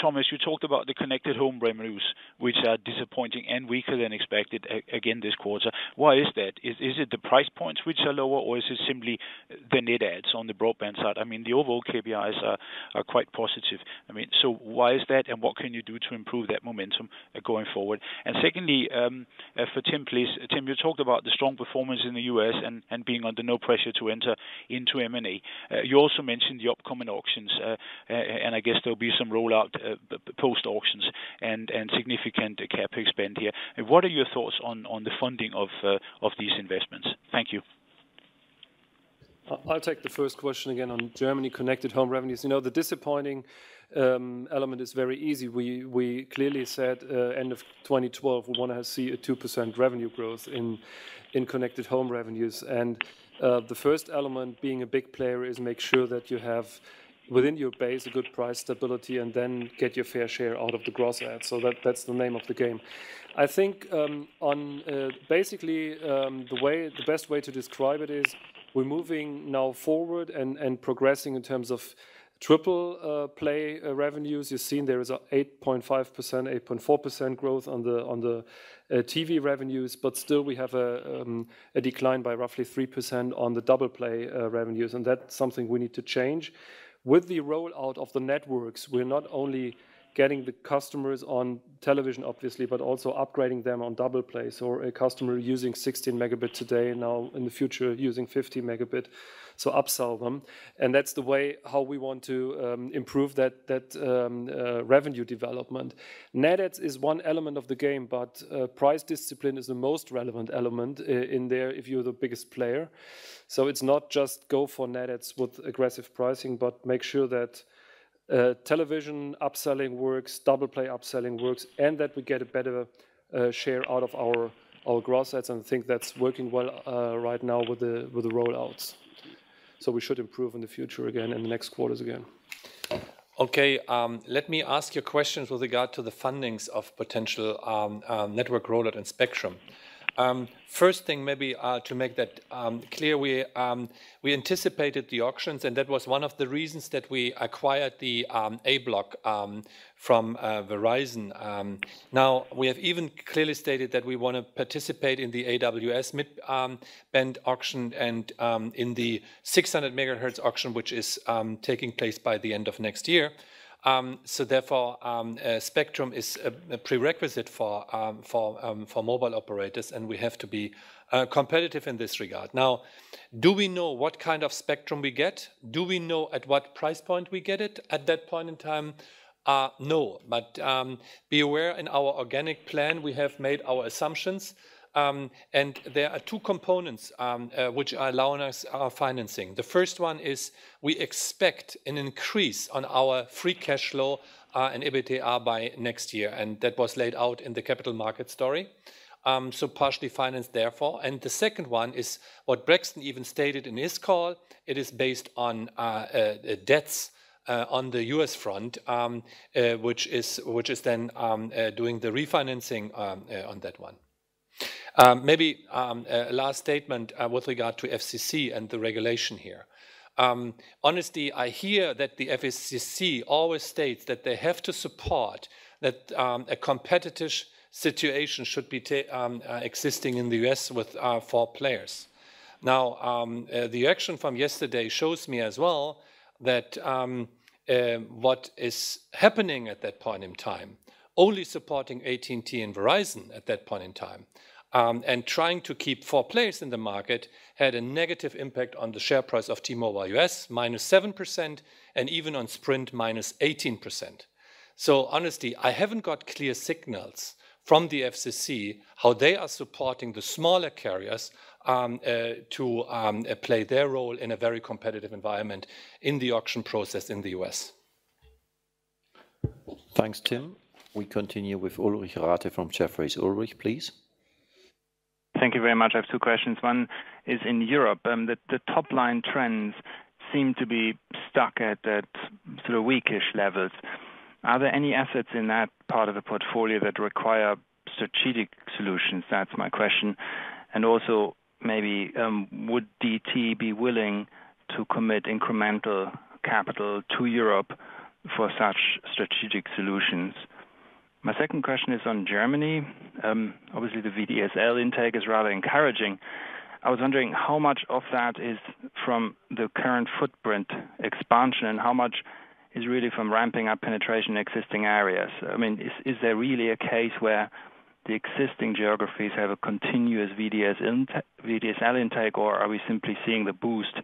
Thomas, you talked about the connected home revenues, which are disappointing and weaker than expected again this quarter. Why is that? Is it the price points which are lower, or is it simply the net adds on the broadband side? I mean, the overall KPIs are quite positive. I mean, so why is that, and what can you do to improve that momentum going forward? And secondly, for Tim, please. Tim, you talked about the strong performance in the US and being under no pressure to enter into M&A. You also mentioned the upcoming auctions, and I guess there'll be some rollout post-auctions and significant CapEx spend here. What are your thoughts on the funding of these investments? Thank you. I'll take the first question again on Germany connected home revenues. You know, the disappointing element is very easy. We clearly said end of 2012 we want to see a 2% revenue growth in connected home revenues, and the first element, being a big player, is make sure that you have within your base a good price stability and then get your fair share out of the gross adds. So that's the name of the game. I think basically the best way to describe it is we're moving now forward and progressing in terms of triple play revenues. You've seen there is a 8.5%, 8.4% growth on the TV revenues, but still we have a decline by roughly 3% on the double play revenues, and that's something we need to change. With the rollout of the networks, we're not only getting the customers on television, obviously, but also upgrading them on double play. So a customer using 16 megabit today, now in the future using 50 megabit, so upsell them. And that's the way how we want to improve that revenue development. Net adds is one element of the game, but price discipline is the most relevant element in there if you're the biggest player. So it's not just go for net adds with aggressive pricing, but make sure that television upselling works, double play upselling works, and that we get a better share out of our gross adds. And I think that's working well right now with the rollouts. So we should improve in the future again, in the next quarters again. Okay, let me ask you questions with regard to the fundings of potential network rollout and spectrum. First thing, maybe to make that clear, we anticipated the auctions, and that was one of the reasons that we acquired the A block from Verizon. Now, we have even clearly stated that we want to participate in the AWS mid-band auction and in the 600 megahertz auction, which is taking place by the end of next year. So therefore, spectrum is a prerequisite for mobile operators, and we have to be competitive in this regard. Now, do we know what kind of spectrum we get? Do we know at what price point we get it at that point in time? No, but be aware, in our organic plan we have made our assumptions. And there are two components which are allowing us our financing. The first one is we expect an increase on our free cash flow and EBITDA by next year, and that was laid out in the capital market story. So partially financed therefore. And the second one is what Braxton even stated in his call. It is based on debts on the US front, which is then doing the refinancing on that one. Maybe a last statement with regard to FCC and the regulation here. Honestly, I hear that the FCC always states that they have to support that a competitive situation should be existing in the US with 4 players. Now, the action from yesterday shows me as well that what is happening at that point in time, only supporting AT&T and Verizon at that point in time, and trying to keep 4 players in the market had a negative impact on the share price of T-Mobile US, -7%, and even on Sprint, -18%. So honestly, I haven't got clear signals from the FCC how they are supporting the smaller carriers to play their role in a very competitive environment in the auction process in the US. Thanks, Tim. We continue with Ulrich Rathe from Jefferies. Ulrich, please. Thank you very much. I have two questions. One is in Europe. The top-line trends seem to be stuck at sort of weakish levels. Are there any assets in that part of the portfolio that require strategic solutions? That's my question. And also, maybe would DT be willing to commit incremental capital to Europe for such strategic solutions? My second question is on Germany. Obviously, the VDSL intake is rather encouraging. I was wondering how much of that is from the current footprint expansion and how much is really from ramping up penetration in existing areas. I mean, is there really a case where the existing geographies have a continuous VDSL intake, or are we simply seeing the boost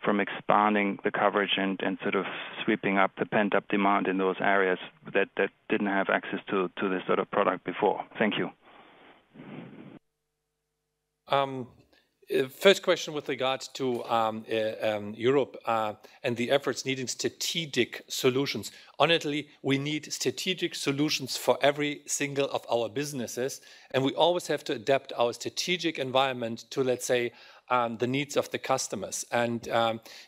from expanding the coverage and sort of sweeping up the pent-up demand in those areas that didn't have access to this sort of product before? Thank you. First question with regard to Europe and the efforts needing strategic solutions. Honestly, we need strategic solutions for every single of our businesses, and we always have to adapt our strategic environment to, let's say, the needs of the customers. And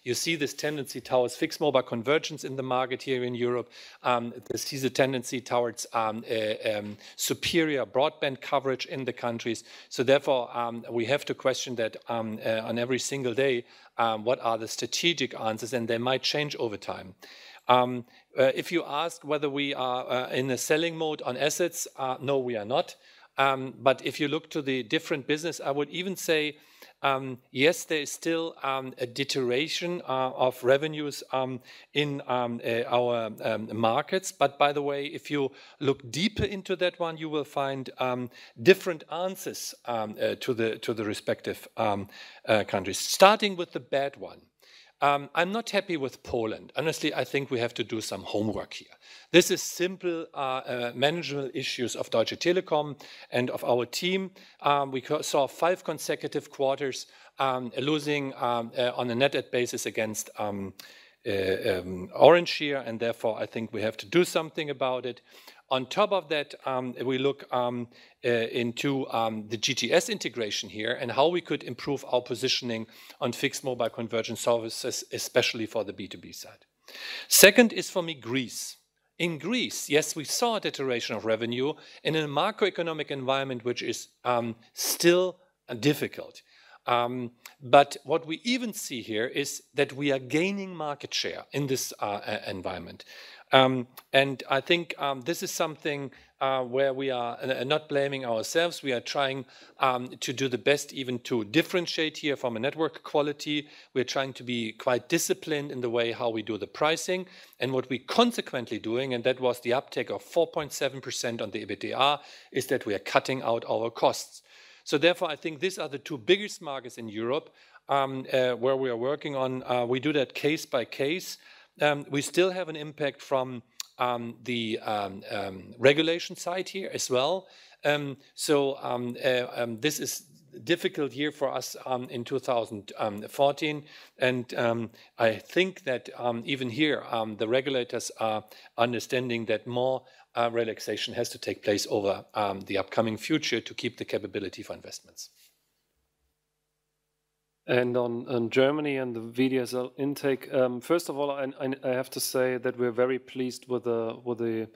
you see this tendency towards fixed mobile convergence in the market here in Europe. This is a tendency towards superior broadband coverage in the countries. So therefore, we have to question that on every single day, what are the strategic answers, and they might change over time. If you ask whether we are in a selling mode on assets, no, we are not. But if you look to the different business, I would even say, yes, there is still a deterioration of revenues in our markets. But by the way, if you look deeper into that one, you will find different answers to the respective countries. Starting with the bad one. I'm not happy with Poland. Honestly, I think we have to do some homework here. This is simple management issues of Deutsche Telekom and of our team. We saw 5 consecutive quarters losing on a net add basis against Orange here, and therefore I think we have to do something about it. On top of that, we look into the GTS integration here and how we could improve our positioning on fixed mobile convergence services, especially for the B2B side. Second is for me Greece. In Greece, yes, we saw a deterioration of revenue in a macroeconomic environment which is still difficult. But what we even see here is that we are gaining market share in this environment. And I think this is something where we are not blaming ourselves. We are trying to do the best even to differentiate here from a network quality. We're trying to be quite disciplined in the way how we do the pricing. And what we consequently doing, and that was the uptake of 4.7% on the EBITDA, is that we are cutting out our costs. So therefore, I think these are the 2 biggest markets in Europe where we are working on. We do that case by case. We still have an impact from the regulation side here as well. This is difficult year for us in 2014. And I think that even here, the regulators are understanding that more relaxation has to take place over the upcoming future to keep the capability for investments. And on Germany and the VDSL intake, first of all, I have to say that we're very pleased with the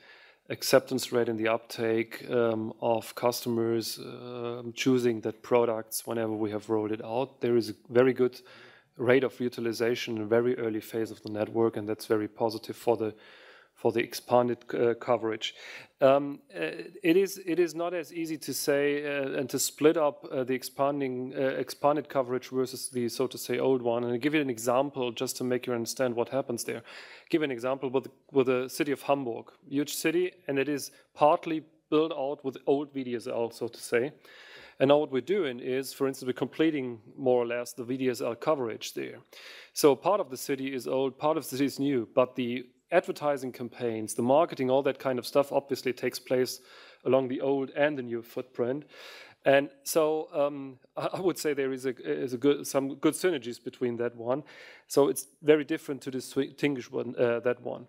acceptance rate and the uptake of customers choosing that products whenever we have rolled it out. There is a very good rate of utilization in a very early phase of the network, and that's very positive for the expanded coverage. It is not as easy to say and to split up the expanded coverage versus the, so to say, old one. And I'll give you an example just to make you understand what happens there. Give an example with the city of Hamburg, huge city, and it is partly built out with old VDSL, so to say. And now what we're doing is, for instance, we're completing more or less the VDSL coverage there. So part of the city is old, part of the city is new, but the advertising campaigns, the marketing, all that kind of stuff obviously takes place along the old and the new footprint. And so I would say there is some good synergies between that one. So it's very different to distinguish that one.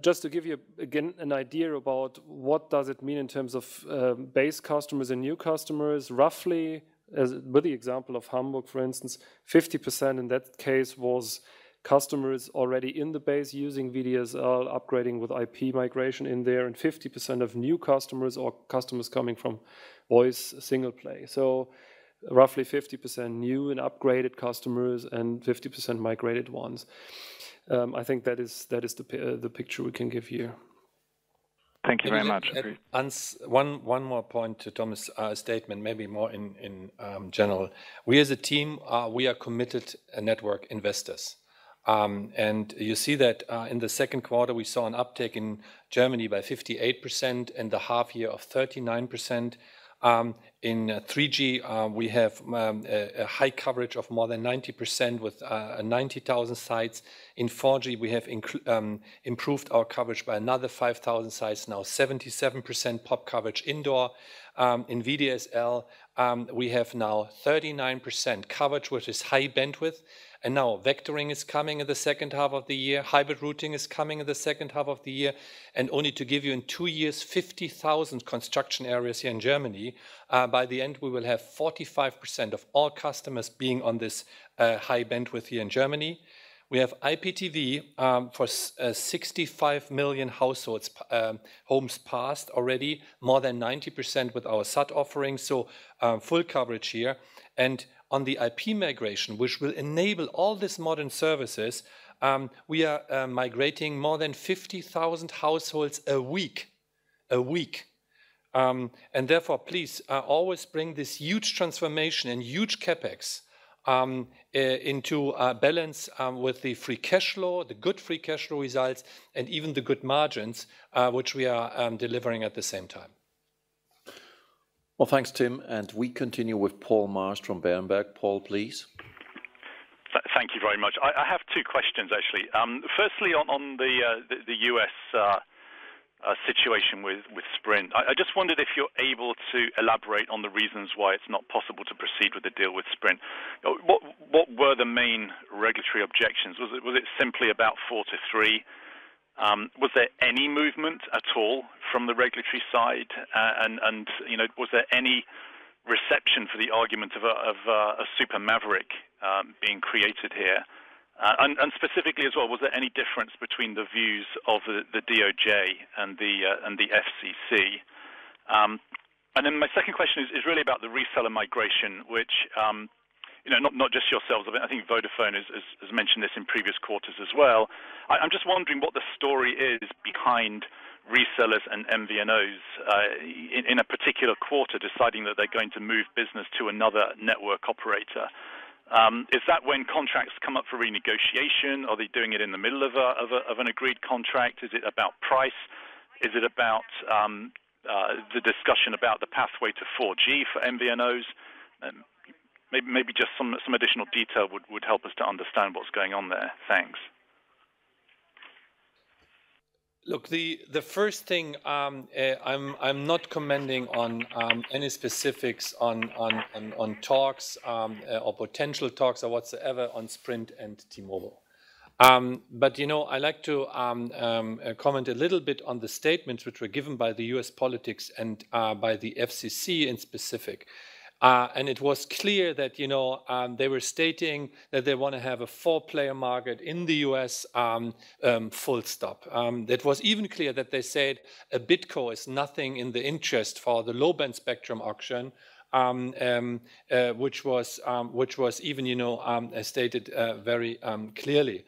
Just to give you again an idea about what does it mean in terms of base customers and new customers, roughly, with the example of Hamburg, for instance, 50% in that case was customers already in the base using VDSL, upgrading with IP migration in there, and 50% of new customers or customers coming from voice single play. So roughly 50% new and upgraded customers and 50% migrated ones. I think that is the picture we can give here. Thank you very much. One more point to Thomas' statement, maybe more in general. We as a team, we are committed network investors. And you see that in the second quarter, we saw an uptake in Germany by 58% and the half year of 39%. In 3G, we have a high coverage of more than 90% with 90,000 sites. In 4G, we have improved our coverage by another 5,000 sites, now 77% pop coverage indoor. In VDSL, we have now 39% coverage, which is high bandwidth. And now vectoring is coming in the second half of the year. Hybrid routing is coming in the second half of the year. And only to give you in 2 years, 50,000 construction areas here in Germany. By the end, we will have 45% of all customers being on this high bandwidth here in Germany. We have IPTV for 65 million households, homes passed already, more than 90% with our SAT offering, so full coverage here. And on the IP migration, which will enable all these modern services, we are migrating more than 50,000 households a week. And therefore, please always bring this huge transformation and huge capex into balance with the free cash flow, the good free cash flow results, and even the good margins, which we are delivering at the same time. Well, thanks, Tim. And we continue with Paul Marsh from Berenberg. Paul, please. Thank you very much. I have two questions, actually. Firstly, on the US situation with Sprint. I just wondered if you're able to elaborate on the reasons why it's not possible to proceed with the deal with Sprint. What were the main regulatory objections? Was it simply about 4 to 3? Was there any movement at all from the regulatory side? And was there any reception for the argument of a super maverick being created here? And specifically as well, was there any difference between the views of the DOJ and the FCC? And then my second question is really about the reseller migration, which not just yourselves. I think Vodafone has mentioned this in previous quarters as well. I'm just wondering what the story is behind resellers and MVNOs in a particular quarter deciding that they're going to move business to another network operator. Is that when contracts come up for renegotiation? Are they doing it in the middle of an agreed contract? Is it about price? Is it about the discussion about the pathway to 4G for MVNOs? Maybe just some additional detail would help us to understand what's going on there. Thanks. Look, the first thing, I'm not commenting on any specifics on talks or potential talks or whatsoever on Sprint and T-Mobile. But I like to comment a little bit on the statements which were given by the US politics and by the FCC in specific. And it was clear that they were stating that they want to have a 4-player market in the US, full stop. It was even clear that they said a BitCo is nothing in the interest for the low-band spectrum auction, which was even stated very clearly.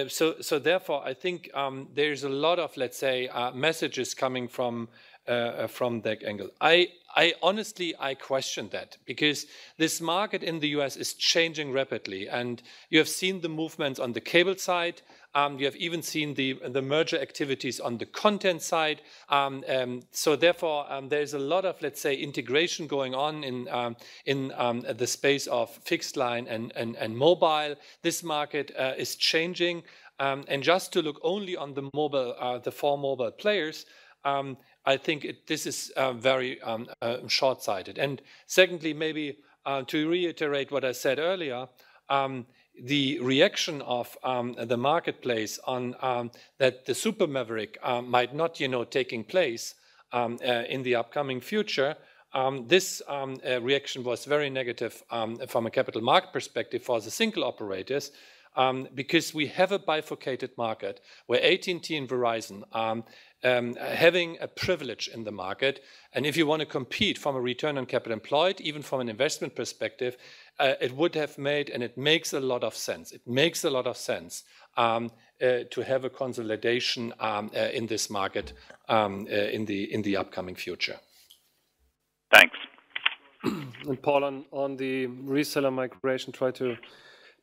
So therefore, I think there's a lot of, let's say, messages coming from that angle. I honestly question that because this market in the US is changing rapidly, and you have seen the movements on the cable side. You have even seen the merger activities on the content side. So therefore, there's a lot of, let's say, integration going on in the space of fixed line and mobile. This market is changing, and just to look only on the mobile, the 4 mobile players. I think this is very short-sighted. And secondly, maybe to reiterate what I said earlier, the reaction of the marketplace on that the super maverick might not, taking place in the upcoming future. This reaction was very negative from a capital market perspective for the single operators, because we have a bifurcated market where AT&T and Verizon are having a privilege in the market. And if you want to compete from a return on capital employed, even from an investment perspective, it would have made, and it makes a lot of sense. It makes a lot of sense to have a consolidation in this market in the upcoming future. Thanks. And Paul, on the reseller migration, try to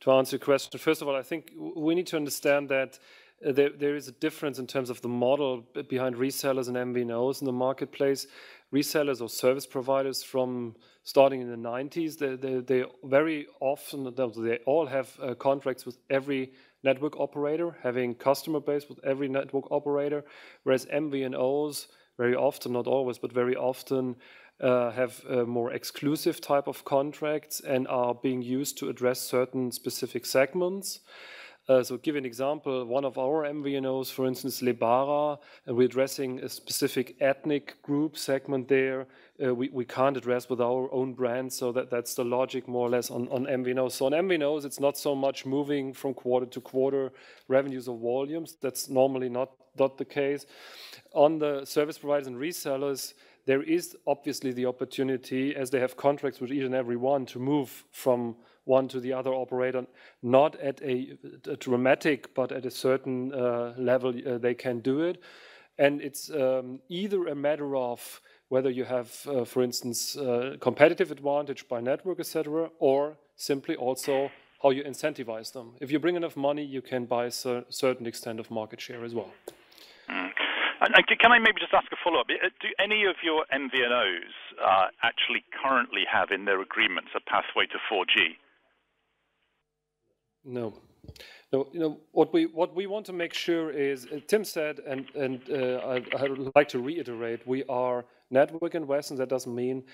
answer your question. First of all, I think we need to understand that there is a difference in terms of the model behind resellers and MVNOs in the marketplace. Resellers or service providers from starting in the 90s, they very often, they all have contracts with every network operator, having customer base with every network operator, whereas MVNOs very often, not always, but very often have more exclusive type of contracts and are being used to address certain specific segments. So give an example, one of our MVNOs, for instance, Lebara, and we're addressing a specific ethnic group segment there. We can't address with our own brand, so that's the logic more or less on MVNOs. So on MVNOs, it's not so much moving from quarter to quarter revenues or volumes. That's normally not the case. On the service providers and resellers, there is obviously the opportunity, as they have contracts with each and every one, to move from one to the other operator, not at a dramatic, but at a certain level they can do it. And it's either a matter of whether you have, for instance, competitive advantage by network, etc., or simply also how you incentivize them. If you bring enough money, you can buy a certain extent of market share as well. Can I maybe just ask a follow-up? Do any of your MVNOs actually currently have in their agreements a pathway to 4G? No. What we want to make sure is, Tim said, and I would like to reiterate, we are network investors. That doesn't mean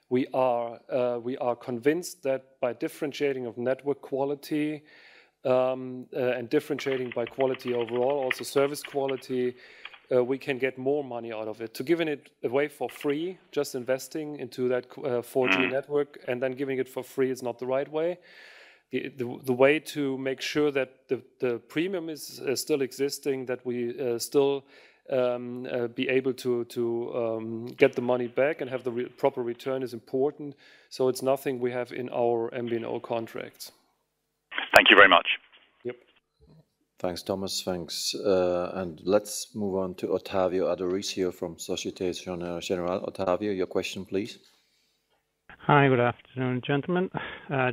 we are convinced that by differentiating of network quality and differentiating by quality overall, also service quality, we can get more money out of it. To giving it away for free, just investing into that 4G network and then giving it for free is not the right way. The way to make sure that the premium is still existing, that we still be able to get the money back and have the proper return is important. So it's nothing we have in our MVNO contracts. Thank you very much. Yep. Thanks, Thomas. Thanks. And let's move on to Ottavio Adoricio from Société Générale. Ottavio, your question, please. Hi, good afternoon, gentlemen.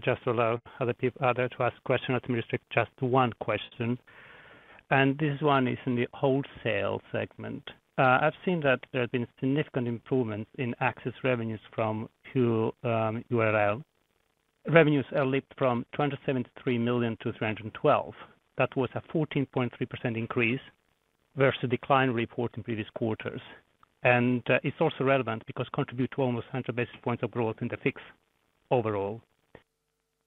Just to allow other to ask questions, let me restrict just to one question. And this one is in the wholesale segment. I've seen that there have been significant improvements in access revenues from URL. Revenues are leaped from 273 million to 312. That was a 14.3% increase versus a decline report in previous quarters. And it's also relevant because contribute to almost 100 basis points of growth in the fixed overall.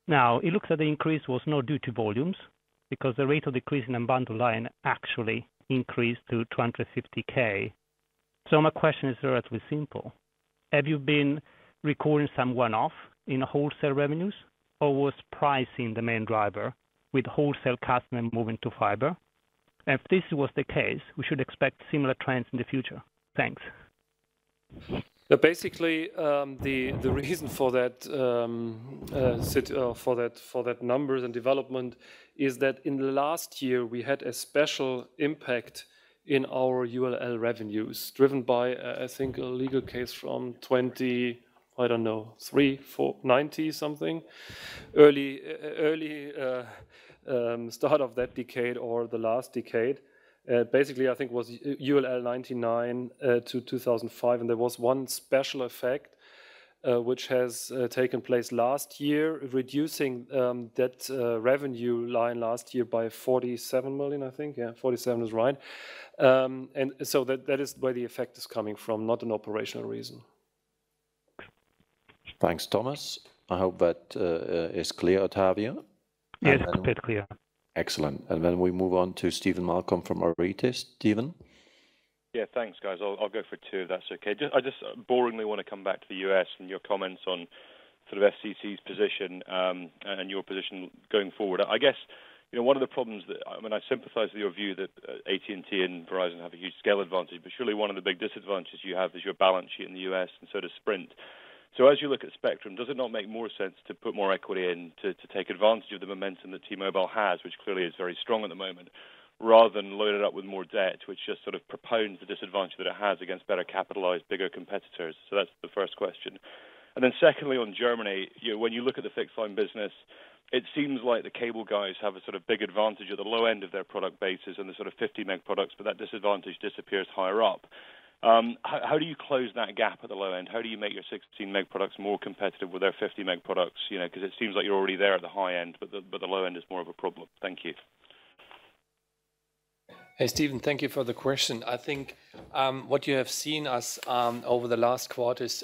Now, it looks like the increase was not due to volumes because the rate of decrease in unbundled line actually increased to 250K. So my question is relatively simple. Have you been recording some one-off in wholesale revenues, or was pricing the main driver with wholesale customers moving to fiber? And if this was the case, we should expect similar trends in the future. Thanks. Basically, the reason for that for that numbers and development is that in the last year we had a special impact in our ULL revenues, driven by I think a legal case from 90 something, early start of that decade or the last decade. Basically, I think it was ULL 99 to 2005, and there was one special effect which has taken place last year, reducing that revenue line last year by 47 million, I think. Yeah, 47 is right. And so that is where the effect is coming from, not an operational reason. Thanks, Thomas. I hope that is clear, Ottavio. Yes, quite clear. Excellent. And then we move on to Stephen Malcolm from Arete. Stephen? Yeah, thanks, guys. I'll go for two, if that's okay. I just boringly want to come back to the US and your comments on sort of FCC's position and your position going forward. I guess, one of the problems I sympathize with your view that AT&T and Verizon have a huge scale advantage, but surely one of the big disadvantages you have is your balance sheet in the US, and so does Sprint. So as you look at spectrum, does it not make more sense to put more equity in to take advantage of the momentum that T-Mobile has, which clearly is very strong at the moment, rather than load it up with more debt, which just sort of propounds the disadvantage that it has against better capitalized, bigger competitors? So that's the first question. And then secondly, on Germany, when you look at the fixed line business, it seems like the cable guys have a sort of big advantage at the low end of their product bases and the sort of 50 meg products, but that disadvantage disappears higher up. How do you close that gap at the low end? How do you make your 16 meg products more competitive with their 50 meg products? Because it seems like you're already there at the high end, but the low end is more of a problem. Thank you. Hey, Stephen, thank you for the question. I think what you have seen us over the last quarters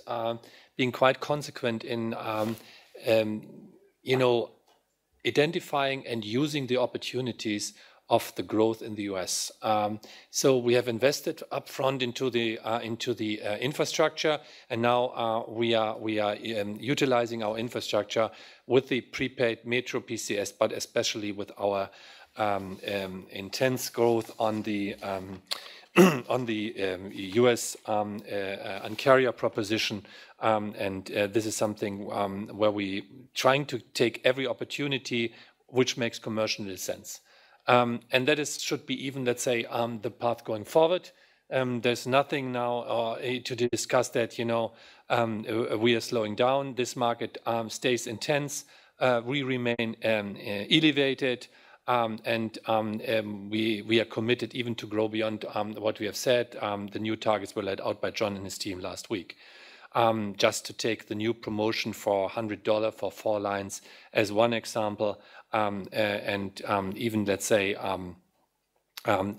being quite consequent in, identifying and using the opportunities of the growth in the US. So we have invested upfront into the infrastructure, and now we are utilizing our infrastructure with the prepaid Metro PCS, but especially with our intense growth on the US Un-carrier proposition, and this is something where we trying to take every opportunity which makes commercial sense, and that should be even, let's say, the path going forward. There's nothing now to discuss that we are slowing down. This market stays intense. We remain elevated. And we are committed even to grow beyond what we have said. The new targets were laid out by John and his team last week. Just to take the new promotion for $100 for 4 lines as one example, and even, let's say,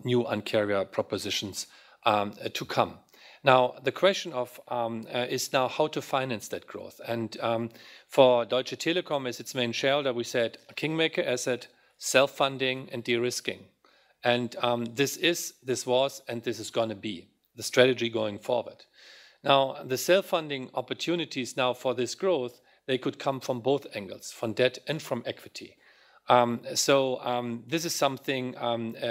new Un-carrier propositions to come. Now, the question is now how to finance that growth. And for Deutsche Telekom as its main shareholder, we said kingmaker asset, self-funding and de-risking. And this was, and this is going to be the strategy going forward. Now, the self-funding opportunities now for this growth, they could come from both angles, from debt and from equity. So this is something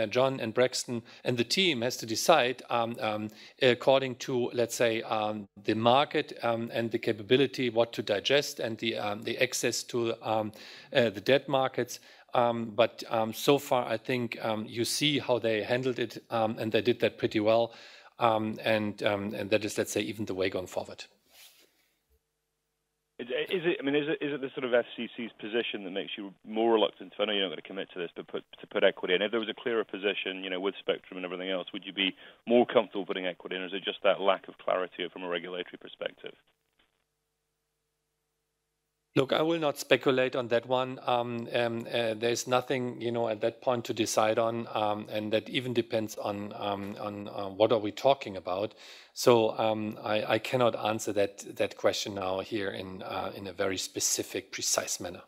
John and Braxton and the team has to decide according to, let's say, the market and the capability, what to digest, and the access to the debt markets. But so far, I think you see how they handled it, and they did that pretty well. And that is, let's say, even the way going forward. Is it the sort of FCC's position that makes you more reluctant? I know you're not going to commit to this, but to put equity in. If there was a clearer position, with spectrum and everything else, would you be more comfortable putting equity in, or is it just that lack of clarity from a regulatory perspective? Look, I will not speculate on that one. There's nothing, at that point to decide on, and that even depends on what are we talking about. So I cannot answer that question now here in a very specific, precise manner.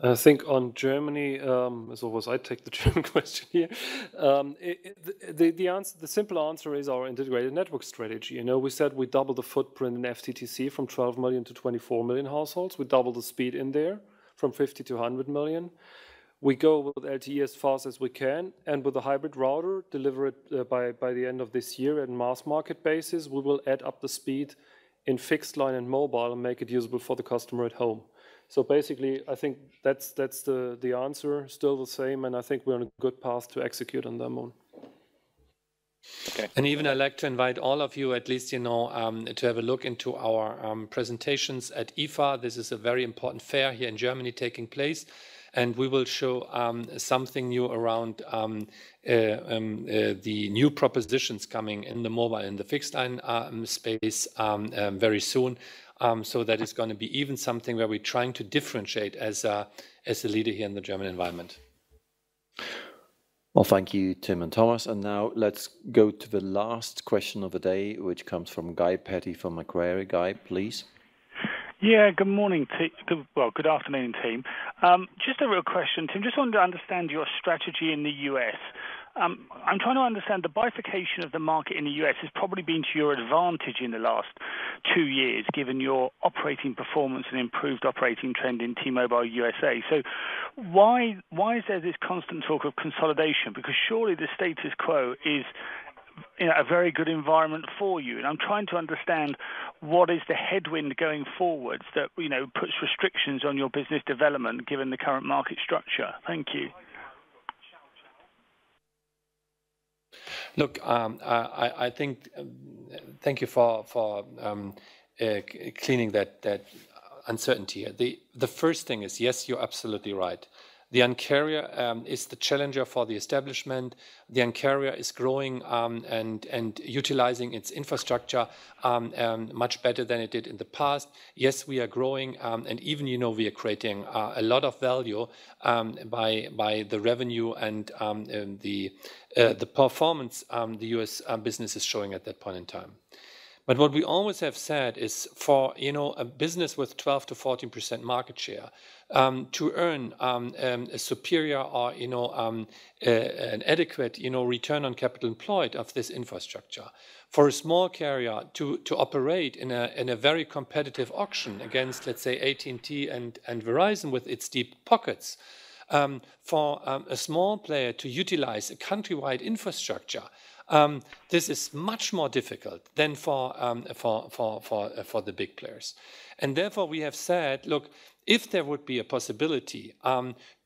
I think on Germany, as always, I take the German question here. The simple answer is our integrated network strategy. We said we double the footprint in FTTC from 12 million to 24 million households. We double the speed in there from 50 to 100 million. We go with LTE as fast as we can, and with a hybrid router, deliver it by the end of this year at mass market basis. We will add up the speed in fixed line and mobile and make it usable for the customer at home. So basically, I think that's the answer, still the same, and I think we're on a good path to execute on them on. Okay. And even I'd like to invite all of you, at least, to have a look into our presentations at IFA. This is a very important fair here in Germany taking place. And we will show something new around the new propositions coming in the mobile and the fixed line space very soon. So that is going to be even something where we're trying to differentiate as a leader here in the German environment. Well, thank you, Tim and Thomas. And now let's go to the last question of the day, which comes from Guy Petty from Macquarie. Guy, please. Yeah, good morning, good afternoon, team. Just a real question, Tim. Just wanted to understand your strategy in the US. I'm trying to understand the bifurcation of the market in the US has probably been to your advantage in the last 2 years, given your operating performance and improved operating trend in T-Mobile USA. So why is there this constant talk of consolidation? Because surely the status quo is a very good environment for you. And I'm trying to understand what is the headwind going forwards that puts restrictions on your business development given the current market structure. Thank you. Look, I think. Thank you for cleaning that uncertainty. The first thing is, yes, you're absolutely right. The Un-carrier is the challenger for the establishment. The Un-carrier is growing and utilizing its infrastructure much better than it did in the past. Yes, we are growing, and even we are creating a lot of value by the revenue and the performance the US business is showing at that point in time. But what we always have said is for a business with 12 to 14% market share to earn a superior or an adequate return on capital employed of this infrastructure, for a small carrier to operate in a very competitive auction against, let's say, AT&T and Verizon with its deep pockets, for a small player to utilize a countrywide infrastructure. This is much more difficult than for the big players. And therefore we have said, look, if there would be a possibility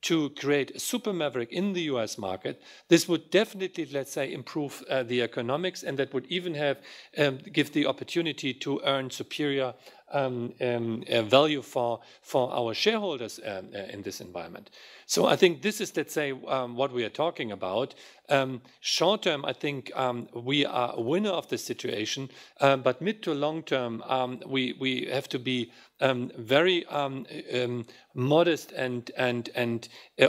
to create a super maverick in the US market, this would definitely, let's say, improve the economics, and that would even give the opportunity to earn superior value for our shareholders in this environment. So I think this is, let's say, what we are talking about. Short term, I think we are a winner of the situation, but mid to long term, we have to be very modest and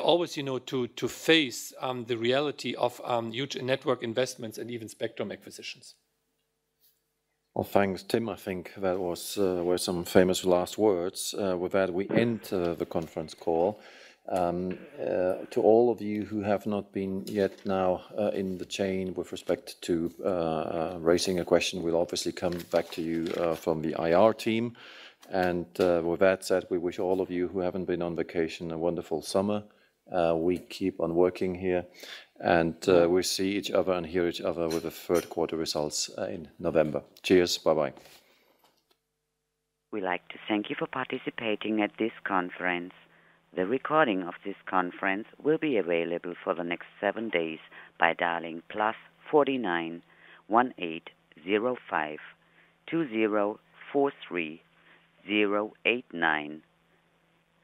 always, to face the reality of huge network investments and even spectrum acquisitions. Well, thanks, Tim. I think that were some famous last words. With that, we end the conference call. To all of you who have not been yet now in the chain with respect to raising a question, we'll obviously come back to you from the IR team. And with that said, we wish all of you who haven't been on vacation a wonderful summer. We keep on working here, and we see each other and hear each other with the third quarter results in November. Cheers. Bye-bye. We'd like to thank you for participating at this conference. The recording of this conference will be available for the next 7 days by dialing +49 1805 2043 089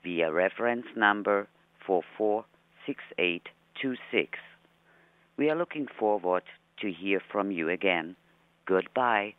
via reference number 446826. We are looking forward to hear from you again. Goodbye.